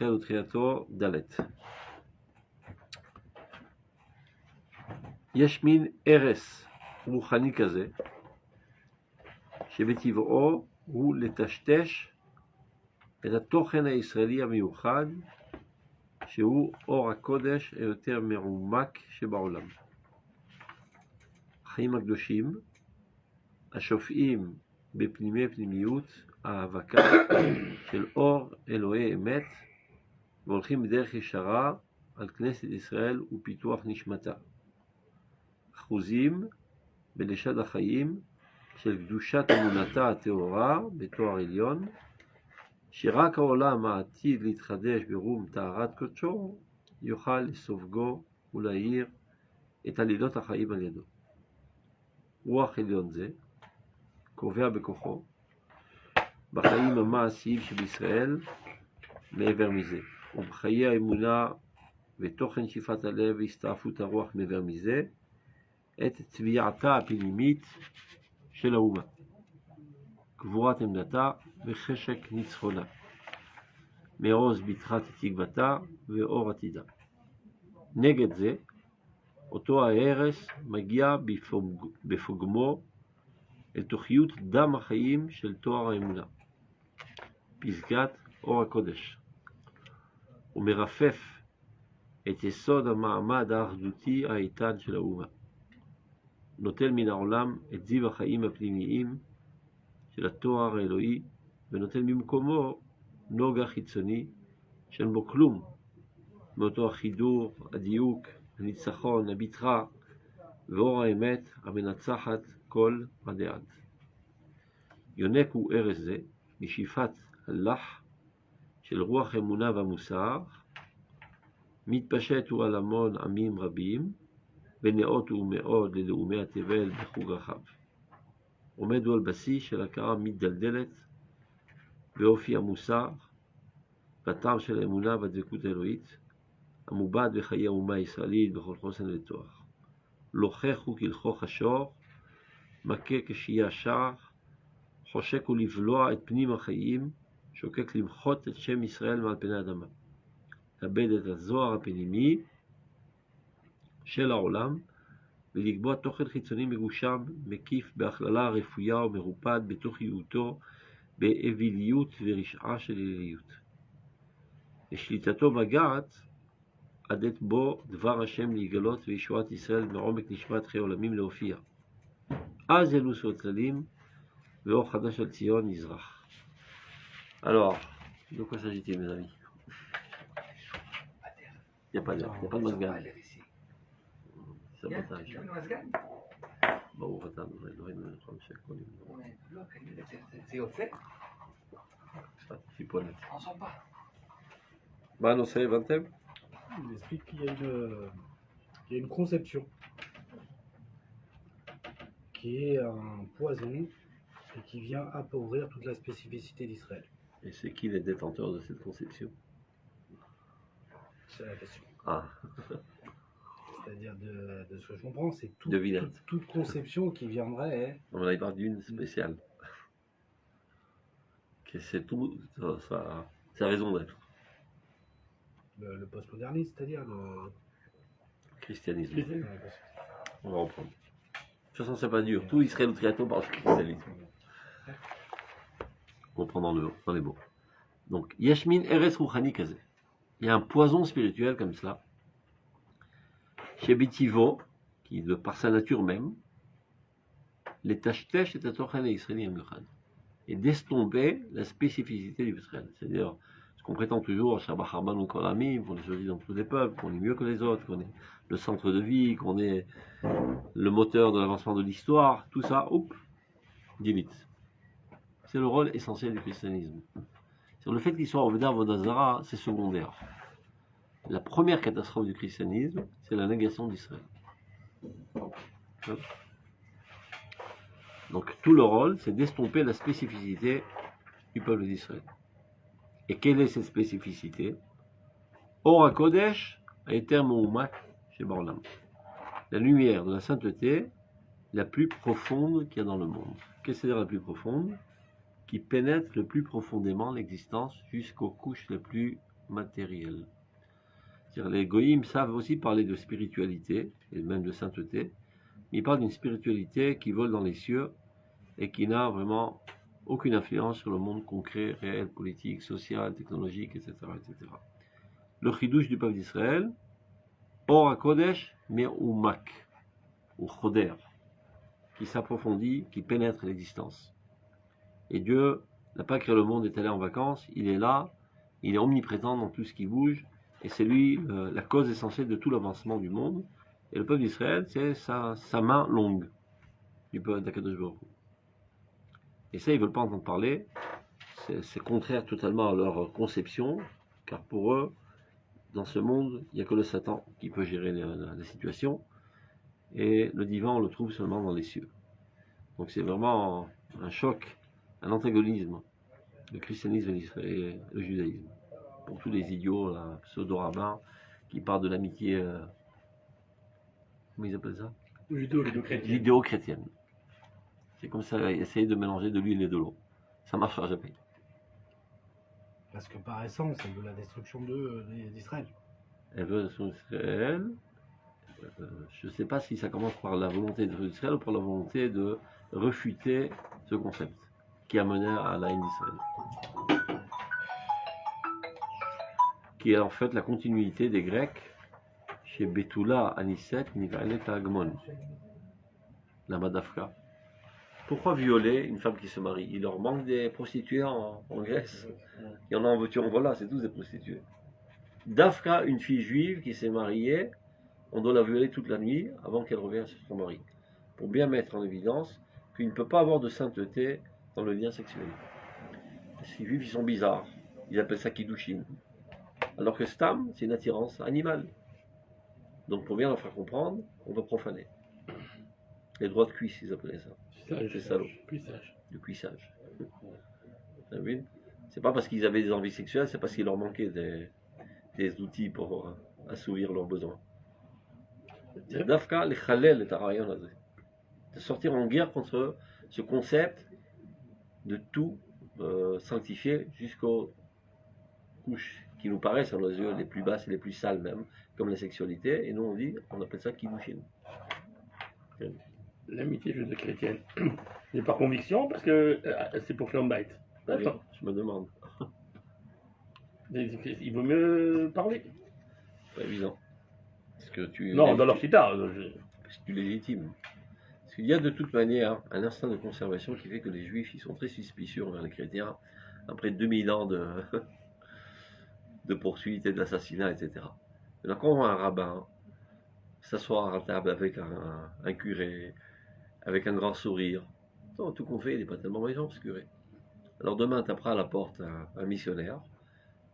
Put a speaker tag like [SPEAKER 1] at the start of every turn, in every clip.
[SPEAKER 1] ישראל ותחילתו ד'. יש מין ערש רוחני כזה, שבטבעו הוא לטשטש את התוכן הישראלי המיוחד, שהוא אור הקודש היותר מעומק שבעולם. החיים הקדושים, השופעים בפנימי פנימיות, ההאבקה של אור אלוהי אמת, והולכים בדרך ישרה על כנסת ישראל ופיתוח נשמתה. אחוזים בלשד החיים של קדושת אמונתה הטהורה בתואר עליון, שרק העולם העתיד להתחדש ברום טהרת קודשו יוכל לסופגו ולהאיר את עלילות החיים על ידו. רוח עליון זה קובע בכוחו בחיים המעשיים שבישראל מעבר מזה, ובחיי האמונה ותוכן שאיפת הלב והסתעפות הרוח מעבר מזה, את צביעתה הפנימית של האומה, גבורת עמדתה וחשק ניצחונה, מעוז בתחת תקוותה ואור עתידה. נגד זה, אותו ההרס מגיע בפוגמו אל תוכיות דם החיים של תואר האמונה, פסגת אור הקודש, ומרפף את יסוד המעמד האחדותי האיתן של האומה. נוטל מן העולם את זיו החיים הפנימיים של התואר האלוהי, ונוטל במקומו נוגה חיצוני שאין בו כלום מאותו החידור, הדיוק, הניצחון, הביטחה ואור האמת המנצחת כל עדי עד. יונק הוא ערש זה משאיפת הלח של רוח אמונה והמוסר, מתפשט הוא על המון עמים רבים, ונאות הוא מאוד ללאומי התבל בחוג רחב. עומד הוא על בסיס של הכרה מתדלדלת באופי המוסר, בטעם של האמונה והדבקות האלוהית, המובד בחיי האומה הישראלית בכל חוסן וטוח. לוחך הוא כלחוך השור, מכה כשיהיה שער, חושק הוא לבלוע את פנים החיים, שוקק למחות את שם ישראל מעל פני האדמה. לאבד את הזוהר הפנימי של העולם, ולקבוע תוכן חיצוני מגושם, מקיף בהכללה רפויה ומרופד בתוך ייעותו, באוויליות ורשעה של אליליות. לשליטתו מגעת, עדת בו דבר השם להיגלות וישועת ישראל מעומק נשמת חיי עולמים להופיע. אז ינוסו הצללים, ואור חדש על ציון נזרח. Alors, de quoi s'agit-il, mes amis? Il n'y a pas de mazgan. Sabotage. ברוך אתה אדוני אלוהינו מלך העולם שהכל נברא.
[SPEAKER 2] זה יוצא?
[SPEAKER 1] טיפונת. מה הנושא, הבנתם?
[SPEAKER 3] Il explique qu'il y a une conception qui est un poison et qui vient appauvrir toute la spécificité d'Israël.
[SPEAKER 1] Et c'est qui les détenteurs de cette conception?
[SPEAKER 3] C'est la question.
[SPEAKER 1] Ah,
[SPEAKER 3] C'est-à-dire de ce que je comprends, c'est toute conception qui viendrait.
[SPEAKER 1] on a parlé d'une spéciale. Que c'est tout, sa raison d'être.
[SPEAKER 3] Le postmodernisme, c'est-à-dire le
[SPEAKER 1] Christianisme.
[SPEAKER 3] Ouais,
[SPEAKER 1] On va reprendre. De toute façon, c'est pas dur. Tout Israël ou Triaton parle de christianisme. On prend dans les mots. Donc, Yashmin Eres Rouhani Kaze. Il y a un poison spirituel comme cela. Chez Bitivo, qui de par sa nature même, les tachtesh et tatochen et israéli emluchan. Et d'estomper la spécificité du Israël. C'est-à-dire, ce qu'on prétend toujours, Shabbat Harban ou Kolamim, qu'on est choisi dans tous les peuples, qu'on est mieux que les autres, qu'on est le centre de vie, qu'on est le moteur de l'avancement de l'histoire, tout ça, hop, divite. C'est le rôle essentiel du christianisme. Sur le fait qu'il soit Ovda Vodazara, c'est secondaire. La première catastrophe du christianisme, c'est la négation d'Israël. Donc tout le rôle, c'est d'estomper la spécificité du peuple d'Israël. Et quelle est cette spécificité? Or HaKodesh Eter Moumak chez Barlam. La lumière de la sainteté la plus profonde qu'il y a dans le monde. Qu'est-ce que c'est la plus profonde? Qui pénètre le plus profondément l'existence jusqu'aux couches les plus matériel. C'est-à-dire, les goïms savent aussi parler de spiritualité, et même de sainteté, mais ils parlent d'une spiritualité qui vole dans les cieux et qui n'a vraiment aucune influence sur le monde concret, réel, politique, social, technologique, etc. etc. Le chidouche du peuple d'Israël, Or HaKodesh, mais ou Mak, ou Choder, qui s'approfondit, qui pénètre l'existence. Et Dieu n'a pas créé le monde est allé en vacances, il est là, il est omniprésent dans tout ce qui bouge, et c'est lui la cause essentielle de tout l'avancement du monde. Et le peuple d'Israël, c'est sa main longue du peuple d'Akadosh Baruch Hu. Et ça, ils ne veulent pas entendre parler, c'est contraire totalement à leur conception, car pour eux, dans ce monde, il n'y a que le Satan qui peut gérer la situation, et le divin, on le trouve seulement dans les cieux. Donc c'est vraiment un choc, un antagonisme, le christianisme et le judaïsme. Pour tous les idiots, pseudo-rabbins, qui parlent de l'amitié, comment ils appellent ça? Judéo-chrétienne. C'est comme ça, essayer de mélanger de l'huile et de l'eau. Ça ne marchera jamais.
[SPEAKER 3] Parce que par essence, elle veut la destruction d'Israël.
[SPEAKER 1] Elle veut la destruction d'Israël. Je ne sais pas si ça commence par la volonté d'Israël ou par la volonté de refuter ce concept qui a mené à la haine d'Israël. Qui est en fait la continuité des Grecs chez Betula, Anicet, Nivalet, Agmon, la Madafka. Pourquoi violer une femme qui se marie? Il leur manque des prostituées en Grèce. Il y en a en voiture, voilà, c'est tous des prostituées. Dafka, une fille juive qui s'est mariée, on doit la violer toute la nuit avant qu'elle revienne sur son mari. Pour bien mettre en évidence qu'il ne peut pas avoir de sainteté dans le lien sexuel. Les juifs, ils sont bizarres. Ils appellent ça Kiddushin. Alors que Stam, c'est une attirance animale. Donc pour bien leur faire comprendre, on doit profaner. Les droits de cuisse, ils appelaient ça. C'est salaud. De cuissage. C'est pas parce qu'ils avaient des envies sexuelles, c'est parce qu'il leur manquait des outils pour assouvir leurs besoins. C'est Dafka, les Khalel et Arayon, de sortir en guerre contre ce concept de tout sanctifier jusqu'aux couches qui nous paraissent à nos yeux les plus basses et les plus sales même, comme la sexualité, et nous on appelle ça Kiddushin.
[SPEAKER 4] L'amitié judéo-chrétienne. C'est par conviction parce que c'est pour Shalom Bayit.
[SPEAKER 1] Oui, je me demande.
[SPEAKER 4] Il vaut mieux parler.
[SPEAKER 1] Pas évident. Parce que
[SPEAKER 4] non, dans leur chita.
[SPEAKER 1] Parce que tu légitimes. Parce qu'il y a de toute manière un instinct de conservation qui fait que les juifs ils sont très suspicieux envers les chrétiens après 2000 ans de poursuites et d'assassinats, etc. Alors quand on voit un rabbin s'asseoir à table avec un curé, avec un grand sourire, tout qu'on fait, il n'est pas tellement méchant ce curé. Alors demain, tu apprends à la porte un missionnaire.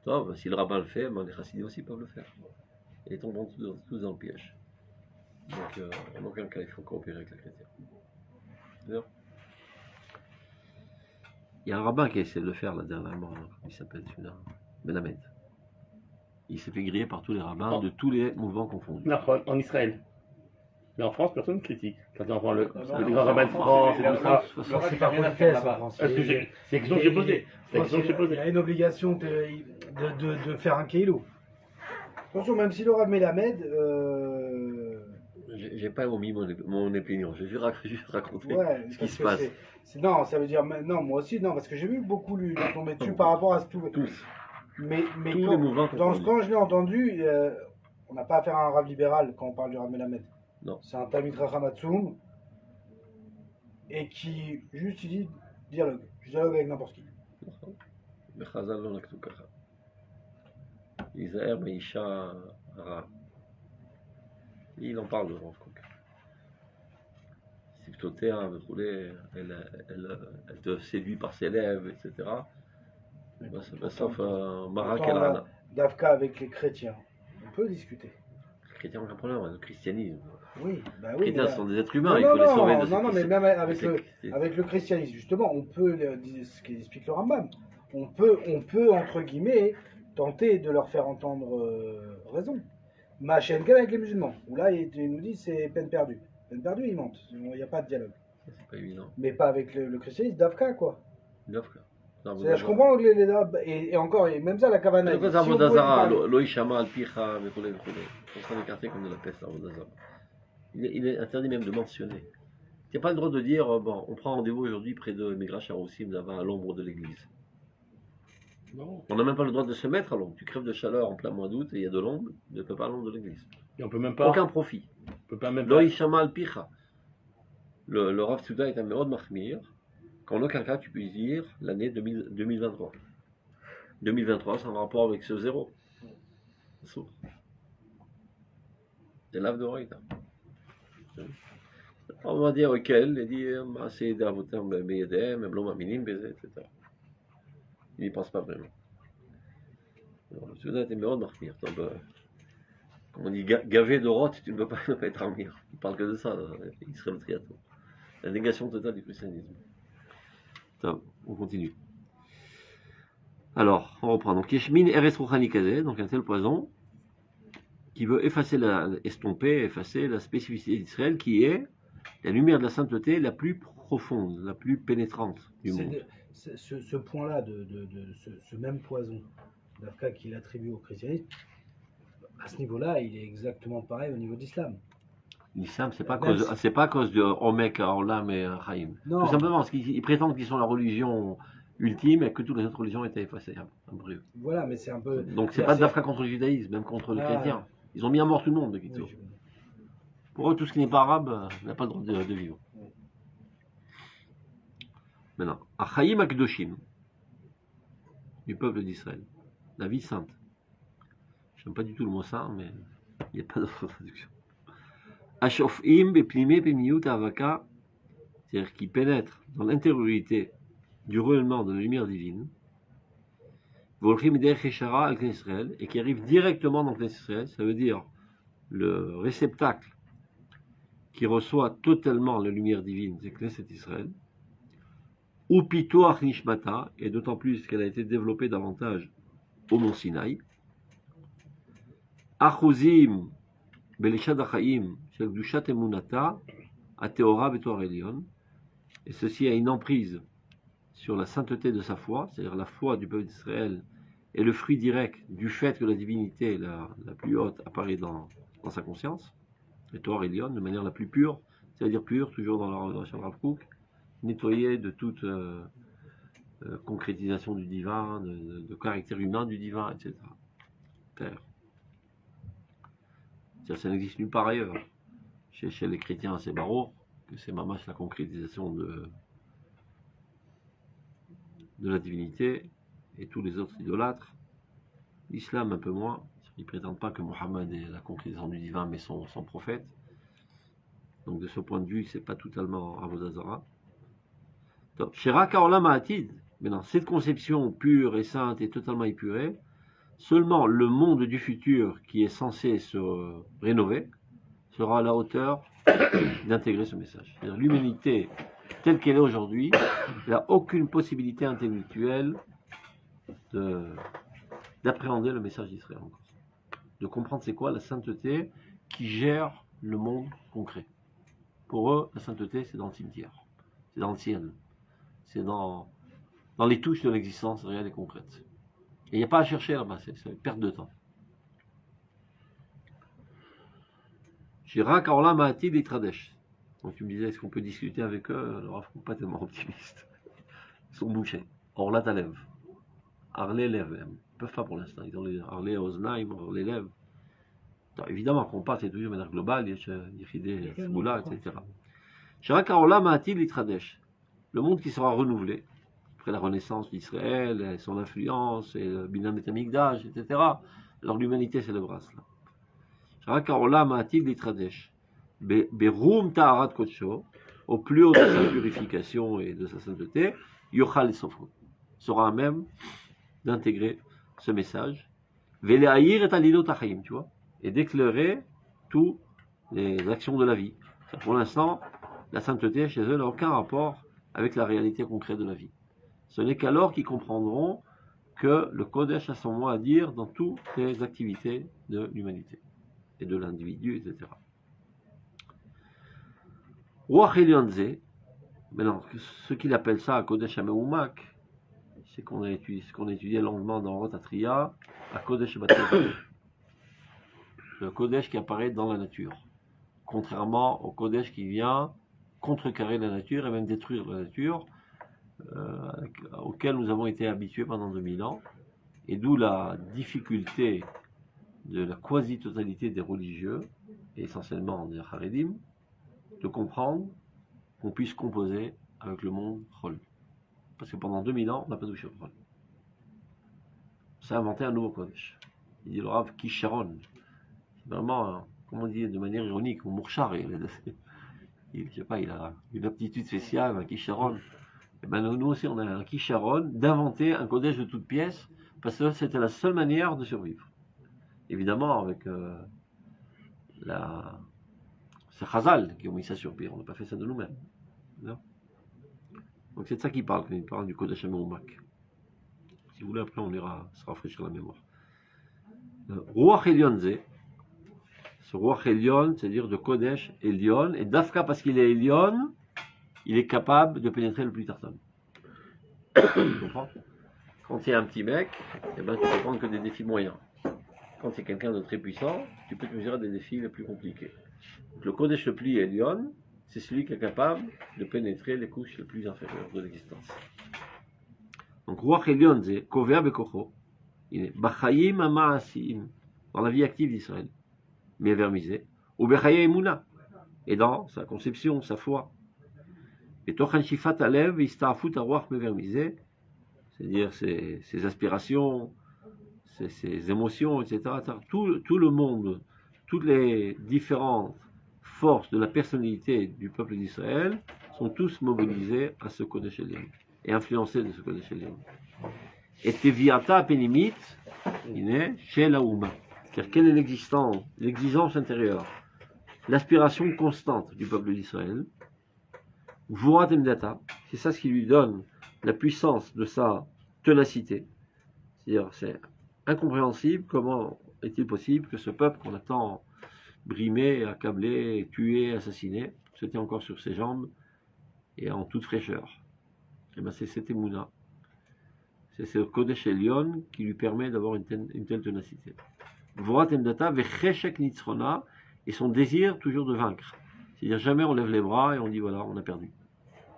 [SPEAKER 1] Toi, si le rabbin le fait, les chassidim aussi peuvent le faire. Et ils tombent tous dans le piège. Donc, en aucun cas, il faut coopérer avec les chrétiens. D'ailleurs, il y a un rabbin qui a essayé de le faire là dernièrement, il s'appelle celui-là, Melamed. Il s'est fait griller par tous les rabbins de tous les mouvements confondus.
[SPEAKER 4] En Israël. Mais en France, personne ne critique. Quand on prend le grand rabbin de France et tout ça.
[SPEAKER 3] C'est pas politesse en France.
[SPEAKER 4] C'est question que j'ai posée.
[SPEAKER 3] Il y a une obligation de faire un kilo. Attention, même si le Rav Melamed.
[SPEAKER 1] J'ai pas omis mon opinion, j'ai juste raconté ce qui se passe.
[SPEAKER 3] Non, ça veut dire. Non, moi aussi, non, parce que j'ai vu beaucoup lui tomber dessus par rapport à tout.
[SPEAKER 1] Tous.
[SPEAKER 3] Mais
[SPEAKER 1] quand
[SPEAKER 3] je l'ai entendu, on n'a pas affaire à un Rav libéral quand on parle du Rav Melamed.
[SPEAKER 1] Non.
[SPEAKER 3] C'est un Talmid Chacham Atzoum et qui juste il dit dialogue. Je dialogue avec n'importe qui.
[SPEAKER 1] Il en parle de Rav Kook. Siftotea, elle te séduit par ses lèvres, etc. Sauf Marak El Hana.
[SPEAKER 3] Davka avec les chrétiens, on peut discuter.
[SPEAKER 1] Les chrétiens ont un problème, le christianisme.
[SPEAKER 3] Oui, bah oui.
[SPEAKER 1] Les chrétiens sont des êtres humains, il faut les sauver de
[SPEAKER 3] Non, mais même avec le christianisme, justement, on peut, ce qu'explique le Rambam, on peut, entre guillemets, tenter de leur faire entendre raison. Machem avec les musulmans, où là, il nous dit c'est peine perdue. Peine perdue, ils mentent, il n'y a pas de dialogue.
[SPEAKER 1] C'est pas évident.
[SPEAKER 3] Mais pas avec le christianisme, Davka, quoi.
[SPEAKER 1] Davka.
[SPEAKER 3] Je comprends et encore, et même ça, la Kavana.
[SPEAKER 1] C'est quoi ça, Avodazara, Loïchama, Alpicha, וכו' וכו'. On s'en écarter comme de la peste, Avodazara. Il est interdit même de mentionner. Tu n'as pas le droit de dire, bon, on prend rendez-vous aujourd'hui près de Megrash Haroussim, là-bas, à l'ombre de l'église.
[SPEAKER 4] Non.
[SPEAKER 1] On n'a même pas le droit de se mettre à l'ombre. Tu crèves de chaleur en plein mois d'août et il y a de l'ombre, tu ne peux pas à l'ombre de l'église.
[SPEAKER 4] Et on peut même pas.
[SPEAKER 1] Aucun profit.
[SPEAKER 4] On peut pas même pas.
[SPEAKER 1] Loïchama, Alpicha. Le Rav Souda est un méod mahmir, qu'en aucun cas tu puisses dire l'année 2023. 2023, c'est en rapport avec ce zéro. C'est l'ave de Roïta. On va dire auquel, il dit, c'est d'avotem, beyedem, blom aminim, baiser, etc. Il n'y pense pas vraiment. Alors, le Souda est un méod mahmir. Comme on dit, gavé de rote, tu ne peux pas être amir. Il parle que de ça, il serait le triathlon. La négation totale du christianisme. Ça, on continue. Alors, on reprend. Donc, Yeshmin Eres Rouhani Kazé, donc un tel poison, qui veut effacer effacer la spécificité d'Israël, qui est la lumière de la sainteté la plus profonde, la plus pénétrante du monde.
[SPEAKER 3] Ce point-là, ce même poison, d'Afka qu'il attribue au christianisme, à ce niveau-là, il est exactement pareil au niveau d'islam.
[SPEAKER 1] L'islam, c'est pas à cause de Omek, Olam et Chaim. Tout simplement parce qu'ils prétendent qu'ils sont la religion ultime et que toutes les autres religions étaient effacées.
[SPEAKER 3] Voilà, mais c'est un peu.
[SPEAKER 1] Donc c'est pas d'Afka contre le judaïsme, même contre les chrétiens. Ils ont mis à mort tout le monde de Kitso. Oui, pour eux, tout ce qui n'est pas arabe n'a pas le droit de vivre. Oui. Maintenant, Achaim Akdoshim, du peuple d'Israël, la vie sainte. Je n'aime pas du tout le mot saint, mais il n'y a pas d'autre traduction. Ashofim beplimé bemiut avaka, c'est-à-dire qui pénètre dans l'intériorité du rayonnement de la lumière divine, volchim derech eshara al Knesset Israël, et qui arrive directement dans Knesset Israël, ça veut dire le réceptacle qui reçoit totalement la lumière divine, c'est Knesset Israël, ou pitoach nishmata, et d'autant plus qu'elle a été développée davantage au mont Sinaï, achuzim belishad achaim shel gdushat emunata ateora betoar elion, et ceci a une emprise sur la sainteté de sa foi, c'est-à-dire la foi du peuple d'Israël est le fruit direct du fait que la divinité la plus haute apparaît dans sa conscience, et Toar Elion, de manière la plus pure, c'est-à-dire pure, toujours dans la relation de Rav Kook, nettoyée de toute concrétisation du divin, de caractère humain du divin, etc. Père. Ça n'existe nulle part ailleurs. Chez les chrétiens, c'est Baruch, que c'est mamash la concrétisation de la divinité, et tous les autres idolâtres. L'islam un peu moins. Ils ne prétendent pas que Mohammed est la concrétisation du divin, mais son prophète. Donc de ce point de vue, c'est pas totalement Avodazara. Shiraka Olam Ha'atid, maintenant, cette conception pure et sainte et totalement épurée, seulement le monde du futur qui est censé se rénover sera à la hauteur d'intégrer ce message. C'est-à-dire l'humanité telle qu'elle est aujourd'hui, elle n'a aucune possibilité intellectuelle d'appréhender le message d'Israël encore. De comprendre c'est quoi la sainteté qui gère le monde concret. Pour eux, la sainteté, c'est dans le cimetière, c'est dans le ciel, c'est dans les touches de l'existence réelle et concrète. Et il n'y a pas à chercher là-bas, c'est une perte de temps. Shirak Aolam Ha'atid Itradesh. Donc tu me disais, est-ce qu'on peut discuter avec eux? Alors, ils ne sont pas tellement optimistes. Ils sont bouchés. Or là, t'alèves. Arlé lève. Ils ne peuvent pas pour l'instant. Ils ont les Arlé Oznaim, Arlé lève. Évidemment, qu'on passe, c'est toujours de manière globale, Yechidé, Smoula, etc. Shirak Aolam Ha'atid Itradesh. Le monde qui sera renouvelé, après la renaissance d'Israël, et son influence, et le Binam et Amigdash, etc. Alors l'humanité célébrera cela. Shirak Aolam Ha'atid Itradesh. Berum Ta'arat Kodsho, au plus haut de sa purification et de sa sainteté, Yochal Sofro, sera à même d'intégrer ce message, Vele'ahir et Alilot Achaim, tu vois, et d'éclairer toutes les actions de la vie. Pour l'instant, la sainteté chez eux n'a aucun rapport avec la réalité concrète de la vie. Ce n'est qu'alors qu'ils comprendront que le Kodesh a son mot à dire dans toutes les activités de l'humanité et de l'individu, etc. Ruach Elionze, maintenant, ce qu'il appelle ça, Kodesh Ameumak, c'est ce qu'on a étudié longuement dans Rotatria, à Kodesh Batel. Le Kodesh qui apparaît dans la nature. Contrairement au Kodesh qui vient contrecarrer la nature et même détruire la nature, auquel nous avons été habitués pendant 2000 ans. Et d'où la difficulté de la quasi-totalité des religieux, et essentiellement des Haredim, de comprendre qu'on puisse composer avec le monde Chol. Parce que pendant 2000 ans, on n'a pas touché au Chol. Ça a inventé un nouveau Kodesh. Il dit le Rav Kisharon. C'est vraiment, comme on dit de manière ironique, ou Mourchar. Je sais pas, il a une aptitude spéciale, un Kisharon. Et ben nous aussi, on a un Kisharon d'inventer un Kodesh de toutes pièces, parce que c'était la seule manière de survivre. Évidemment, avec c'est Chazal qui ont mis ça sur pied, on n'a pas fait ça de nous-mêmes. Non. Donc c'est de ça qu'il parle quand il parle du Kodesh Ameumak. Si vous voulez, après on ira se rafraîchir la mémoire. Ruach Elyon Zé, ce Ruach Elyon, c'est-à-dire de Kodesh Elyon, et Dafka parce qu'il est Elyon, il est capable de pénétrer le plus tartane. Tu comprends? Quand il y a un petit mec, eh ben, tu peux prendre que des défis moyens. Quand c'est quelqu'un de très puissant, tu peux te mesurer des défis les plus compliqués. Donc, le Kodesh le plus Elyon, c'est celui qui est capable de pénétrer les couches les plus inférieures de l'existence. Donc, Ruach Elyon, c'est Kovea Bekocho, il est Bachayim Amaasim, dans la vie active d'Israël, Mevermisé, ou Bechaya Emuna, et dans sa conception, sa foi. Et Tochan Shifat Alev, Istafut Aruach Mevermisé, c'est-à-dire ses aspirations, ses émotions, etc. Tout le monde, toutes les différentes forces de la personnalité du peuple d'Israël sont tous mobilisés à ce Kodesh Elyon et influencés de ce Kodesh Elyon. Et Teviata Penimit, il est chez la Ouma. C'est-à-dire quelle est l'exigence intérieure, l'aspiration constante du peuple d'Israël. Vurat Emdata, c'est ça ce qui lui donne la puissance de sa ténacité. C'est-à-dire, c'est incompréhensible comment est-il possible que ce peuple qu'on a tant brimé, accablé, tué, assassiné, se tient encore sur ses jambes et en toute fraîcheur. Et bien c'est cet Emouna. C'est ce Kodesh Elyon qui lui permet d'avoir une telle ténacité. Vorat Emdata vecheshek nitzrona, et son désir toujours de vaincre. C'est-à-dire jamais on lève les bras et on dit voilà, on a perdu.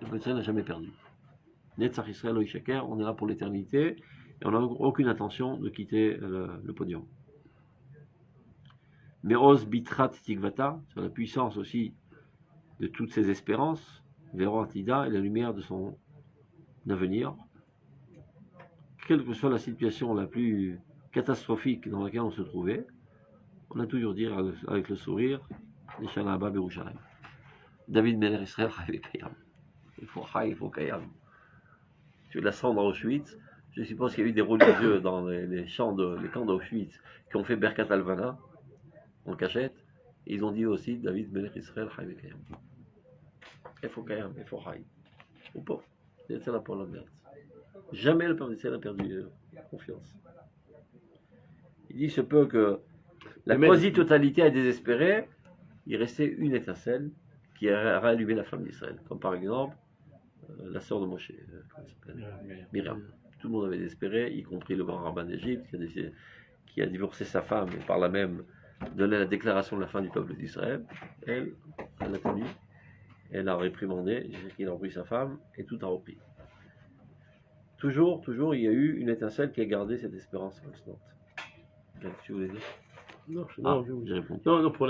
[SPEAKER 1] Le peuple n'a jamais perdu. Netzach Israël Lo Yishaker, on est là pour l'éternité et on n'a aucune intention de quitter le podium. Meroz Bitrat Tikvata, sur la puissance aussi de toutes ses espérances, Vero Atida et la lumière de son avenir. Quelle que soit la situation la plus catastrophique dans laquelle on se trouvait, on a toujours dit avec le sourire, Neshana Abba Berushalayim. David Melech Israël Chayav Kayam. Il faut Kayam. Tu la cendre à Auschwitz. Je suppose qu'il y a eu des religieux dans les camps d'Auschwitz qui ont fait Berkat Alvana en cachette. Et ils ont dit aussi David Melech Israël Chayav Kayam. Il faut Kayam, il faut Chayav. Ou pas. C'est la pour la merde. Jamais le peuple d'Israël n'a perdu confiance. Il dit se peut que la quasi-totalité a désespéré, il restait une étincelle qui a rallumé la flamme d'Israël. Comme par exemple la sœur de Moshe, Myriam. Tout le monde avait désespéré, y compris le grand rabbin d'Égypte qui a divorcé sa femme et par là même donné la déclaration de la fin du peuple d'Israël. Elle a tenu, elle a réprimandé, il a repris sa femme et tout a repris. Toujours, il y a eu une étincelle qui a gardé cette espérance constante. Qu'est-ce que tu voulais dire?
[SPEAKER 4] Non,
[SPEAKER 1] j'ai répondu.
[SPEAKER 4] Non, pour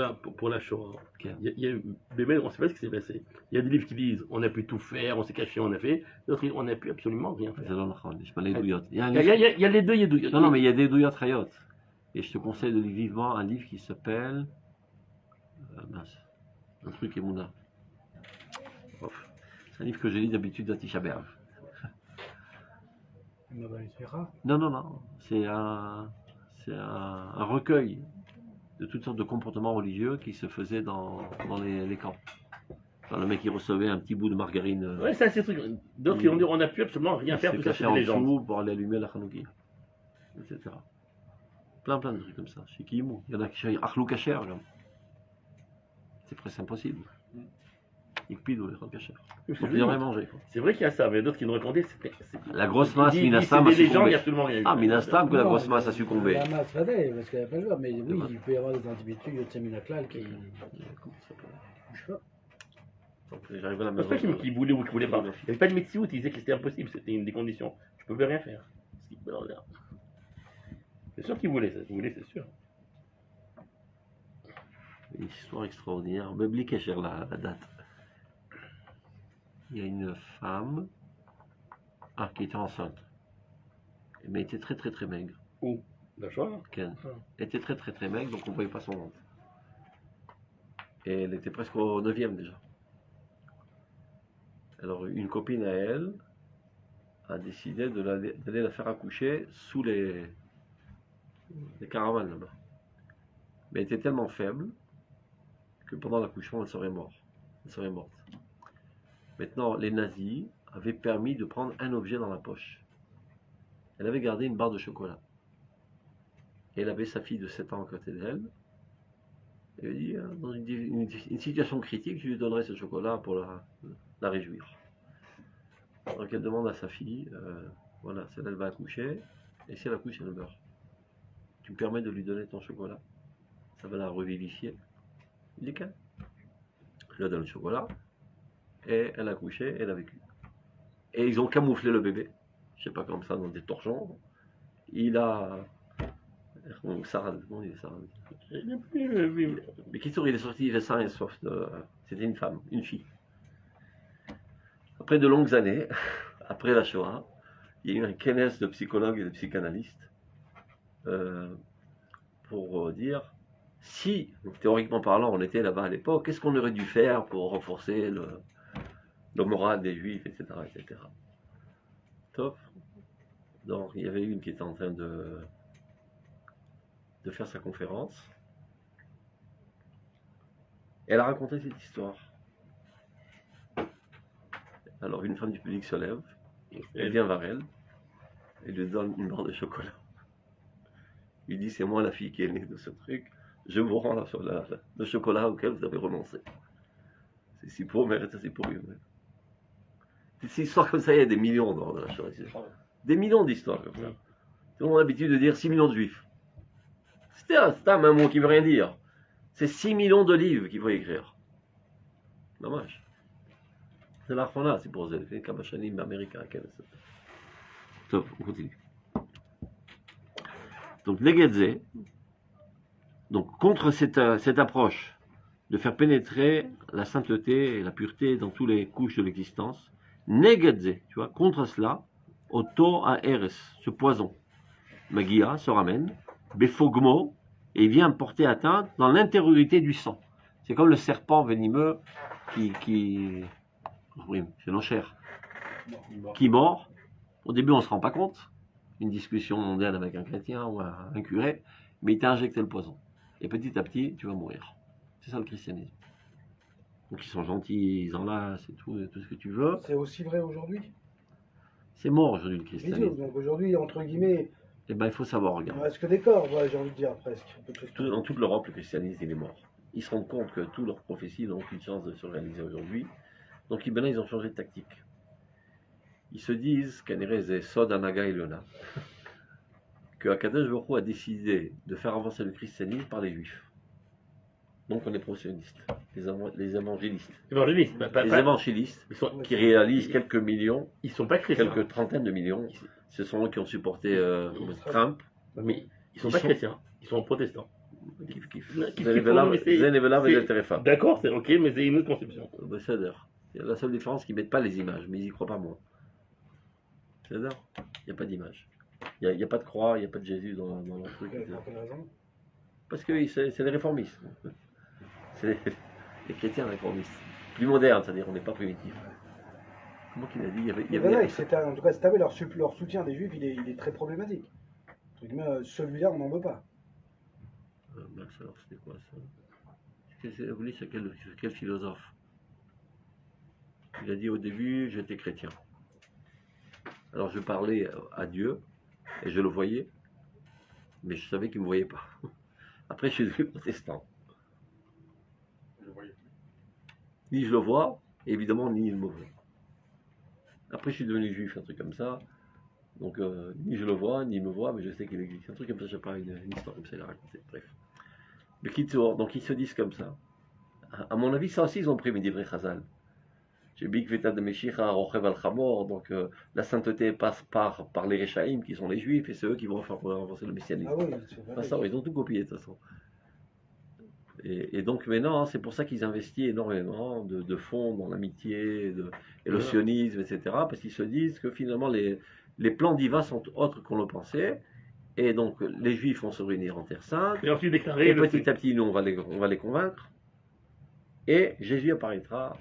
[SPEAKER 4] la Shoah.
[SPEAKER 1] Okay.
[SPEAKER 4] On ne sait pas ce qui s'est passé. Il y a des livres qui disent on a pu tout faire, on s'est caché, on a fait. D'autres on n'a pu absolument rien faire. Il y a les deux, il y a deux.
[SPEAKER 1] Non, mais il y a des douyot rayot. Et je te conseille de lire vivement un livre qui s'appelle. Un truc Emouna. C'est un livre que je lis d'habitude à Tisha B'Av. Non. C'est un recueil de toutes sortes de comportements religieux qui se faisaient dans les camps. Enfin, le mec qui recevait un petit bout de margarine.
[SPEAKER 4] Ouais, c'est ces trucs. D'autres qui ont dit on n'a pu absolument rien faire, tout ça c'est des gens.
[SPEAKER 1] Pour aller allumer la Hanouki, etc. Plein de trucs comme ça. Chez Kiyimou. Il y en a qui cherchent Achlou Kacher. C'est presque impossible. Ikpid ou les cachère.
[SPEAKER 4] C'est
[SPEAKER 1] Donc ils auraient mangé. Quoi.
[SPEAKER 4] C'est vrai qu'il y a ça, mais d'autres qui nous racontaient, c'était.
[SPEAKER 1] La grosse masse,
[SPEAKER 4] C'est
[SPEAKER 1] Minastam a
[SPEAKER 4] des légendes, il n'y
[SPEAKER 1] succombé.
[SPEAKER 4] a absolument rien eu.
[SPEAKER 1] Ah, Minastam, que la
[SPEAKER 3] Non,
[SPEAKER 1] grosse masse a succombé.
[SPEAKER 3] La masse, fallait, parce qu'il n'y a pas le joueur. Mais oui, il peut y avoir des individus, Yotseminaklal, qui. Je sais pas.
[SPEAKER 1] Donc j'arrive à la
[SPEAKER 4] Je pense
[SPEAKER 1] maison.
[SPEAKER 4] pas qu'il voulait ou qu'il voulait pas. Il n'y avait pas de médecine, il disait que c'était impossible, c'était une des conditions. Je ne pouvais rien faire. C'est sûr qu'il voulait, ça. Il voulait, c'est sûr.
[SPEAKER 1] Une histoire extraordinaire. Bebli Kecher, la date. Il y a une femme qui était enceinte. Mais elle était très très très maigre.
[SPEAKER 4] Où? La Shoah?
[SPEAKER 1] Ken.
[SPEAKER 4] Ah.
[SPEAKER 1] Elle était très très très maigre, donc on ne voyait pas son ventre. Et elle était presque au 9e déjà. Alors une copine à elle a décidé d'aller la faire accoucher sous les caravanes là-bas. Mais elle était tellement faible que pendant l'accouchement, elle serait morte. Maintenant, les nazis avaient permis de prendre un objet dans la poche. Elle avait gardé une barre de chocolat. Et elle avait sa fille de 7 ans à côté d'elle. Elle lui dit, dans une situation critique, je lui donnerai ce chocolat pour la réjouir. Donc elle demande à sa fille, voilà, celle-là elle va accoucher, et si elle accouche, elle meurt. Tu me permets de lui donner ton chocolat? Ça va la revivifier. Il dit qu'elle. Je lui donne le chocolat, et elle a accouché, elle a vécu. Et ils ont camouflé le bébé, je sais pas comme ça, dans des torchons. Il a... Sarah, comment il est Sarah? Mais qui il est sorti, il fait ça, c'était une femme, une fille. Après de longues années, après la Shoah, il y a eu un kenes de psychologues et de psychanalystes pour dire si, théoriquement parlant, on était là-bas à l'époque, qu'est-ce qu'on aurait dû faire pour renforcer le moral des juifs, etc. etc. Top. Donc il y avait une qui était en train de faire sa conférence. Elle a raconté cette histoire. Alors une femme du public se lève, elle vient vers elle, et lui donne une barre de chocolat. Il dit, c'est moi la fille qui est née de ce truc, je vous rends le chocolat auquel vous avez renoncé. C'est si pour mériter, c'est pour une. Ces histoires comme ça, il y a des millions dans la chose. Des millions d'histoires comme ça. Tout le monde a l'habitude de dire 6 millions de juifs. C'est un mot qui ne veut rien dire. C'est 6 millions de livres qu'il faut écrire. Dommage. C'est l'arfona, c'est pour les Kabachanim américains. Top, on continue. Donc, Negedze, donc contre cette approche de faire pénétrer la sainteté et la pureté dans toutes les couches de l'existence, Negedze, tu vois, contre cela, Oto a Eres, ce poison, Magia se ramène, Befogmo, et il vient porter atteinte dans l'intériorité du sang. C'est comme le serpent venimeux oui, c'est l'enchère, qui mord. Au début, on ne se rend pas compte. Une discussion mondiale avec un chrétien ou un curé, mais il t'a injecté le poison. Et petit à petit, tu vas mourir. C'est ça le christianisme. Donc ils sont gentils, ils enlacent et tout ce que tu veux.
[SPEAKER 3] C'est aussi vrai aujourd'hui.
[SPEAKER 1] C'est mort aujourd'hui le christianisme.
[SPEAKER 3] Donc aujourd'hui, entre guillemets,
[SPEAKER 1] Eh ben, il faut savoir,
[SPEAKER 3] il ne
[SPEAKER 1] regarde.
[SPEAKER 3] reste que des corps, ouais, j'ai envie de dire presque.
[SPEAKER 1] Dans toute l'Europe, le christianisme, il est mort. Ils se rendent compte que toutes leurs prophéties n'ont aucune chance de se réaliser aujourd'hui. Donc maintenant, ils ont changé de tactique. Ils se disent qu'Anerez Sod Anaga Ilona, que Akadosh Baruch Hu a décidé de faire avancer le christianisme par les juifs. Donc on est promotionnistes, les évangélistes. Les évangélistes qui réalisent quelques millions,
[SPEAKER 4] ils sont pas chrétiens.
[SPEAKER 1] quelques trentaines de millions. Ce sont eux qui ont supporté Trump.
[SPEAKER 4] Mais ils sont pas chrétiens, ils sont protestants. D'accord, c'est ok, mais c'est une autre conception.
[SPEAKER 1] C'est la seule différence qu'ils ne mettent pas les images, mais ils n'y croient pas moins. C'est-à-dire, il n'y a pas d'image. Il n'y a pas de croix, il n'y a pas de Jésus dans le truc. Parce que c'est les réformistes. C'est les chrétiens réformistes. Plus modernes, c'est-à-dire on n'est pas primitif. Comment qu'il a dit
[SPEAKER 3] en tout cas, cette année, leur soutien des juifs, il est très problématique. Celui-là, on n'en veut pas.
[SPEAKER 1] Alors, c'était quoi ça? Vous voulez, c'est quel philosophe? Il a dit au début, j'étais chrétien. Alors je parlais à Dieu, et je le voyais, mais je savais qu'il ne me voyait pas. Après, je suis devenu protestant. Il dit, je le vois, et évidemment ni le mauvais. Après, je suis devenu juif, un truc comme ça. Donc, ni je le vois, ni il me voit, mais je sais qu'il existe. Un truc comme ça, j'ai pas une histoire comme ça, il a raconté. Bref. Le Kitsour, donc ils se disent comme ça. À mon avis, ça aussi, ils ont pris mes vrais Chazal. J'ai Big Veta de Meshicha, Rochev al Chamor, donc la sainteté passe par les Réchaïm, qui sont les Juifs, et c'est eux qui vont faire avancer le messianisme.
[SPEAKER 3] Ah oui, c'est vrai.
[SPEAKER 1] Ça, ils ont tout copié, de toute façon. Et donc maintenant, c'est pour ça qu'ils investissent énormément de fonds dans l'amitié et le sionisme, etc. Parce qu'ils se disent que finalement, les plans d'Iva sont autres qu'on le pensait. Et donc, les Juifs vont se réunir en Terre Sainte.
[SPEAKER 4] Et ensuite déclarer.
[SPEAKER 1] Et petit à petit, nous, on va les convaincre. Et Jésus apparaîtra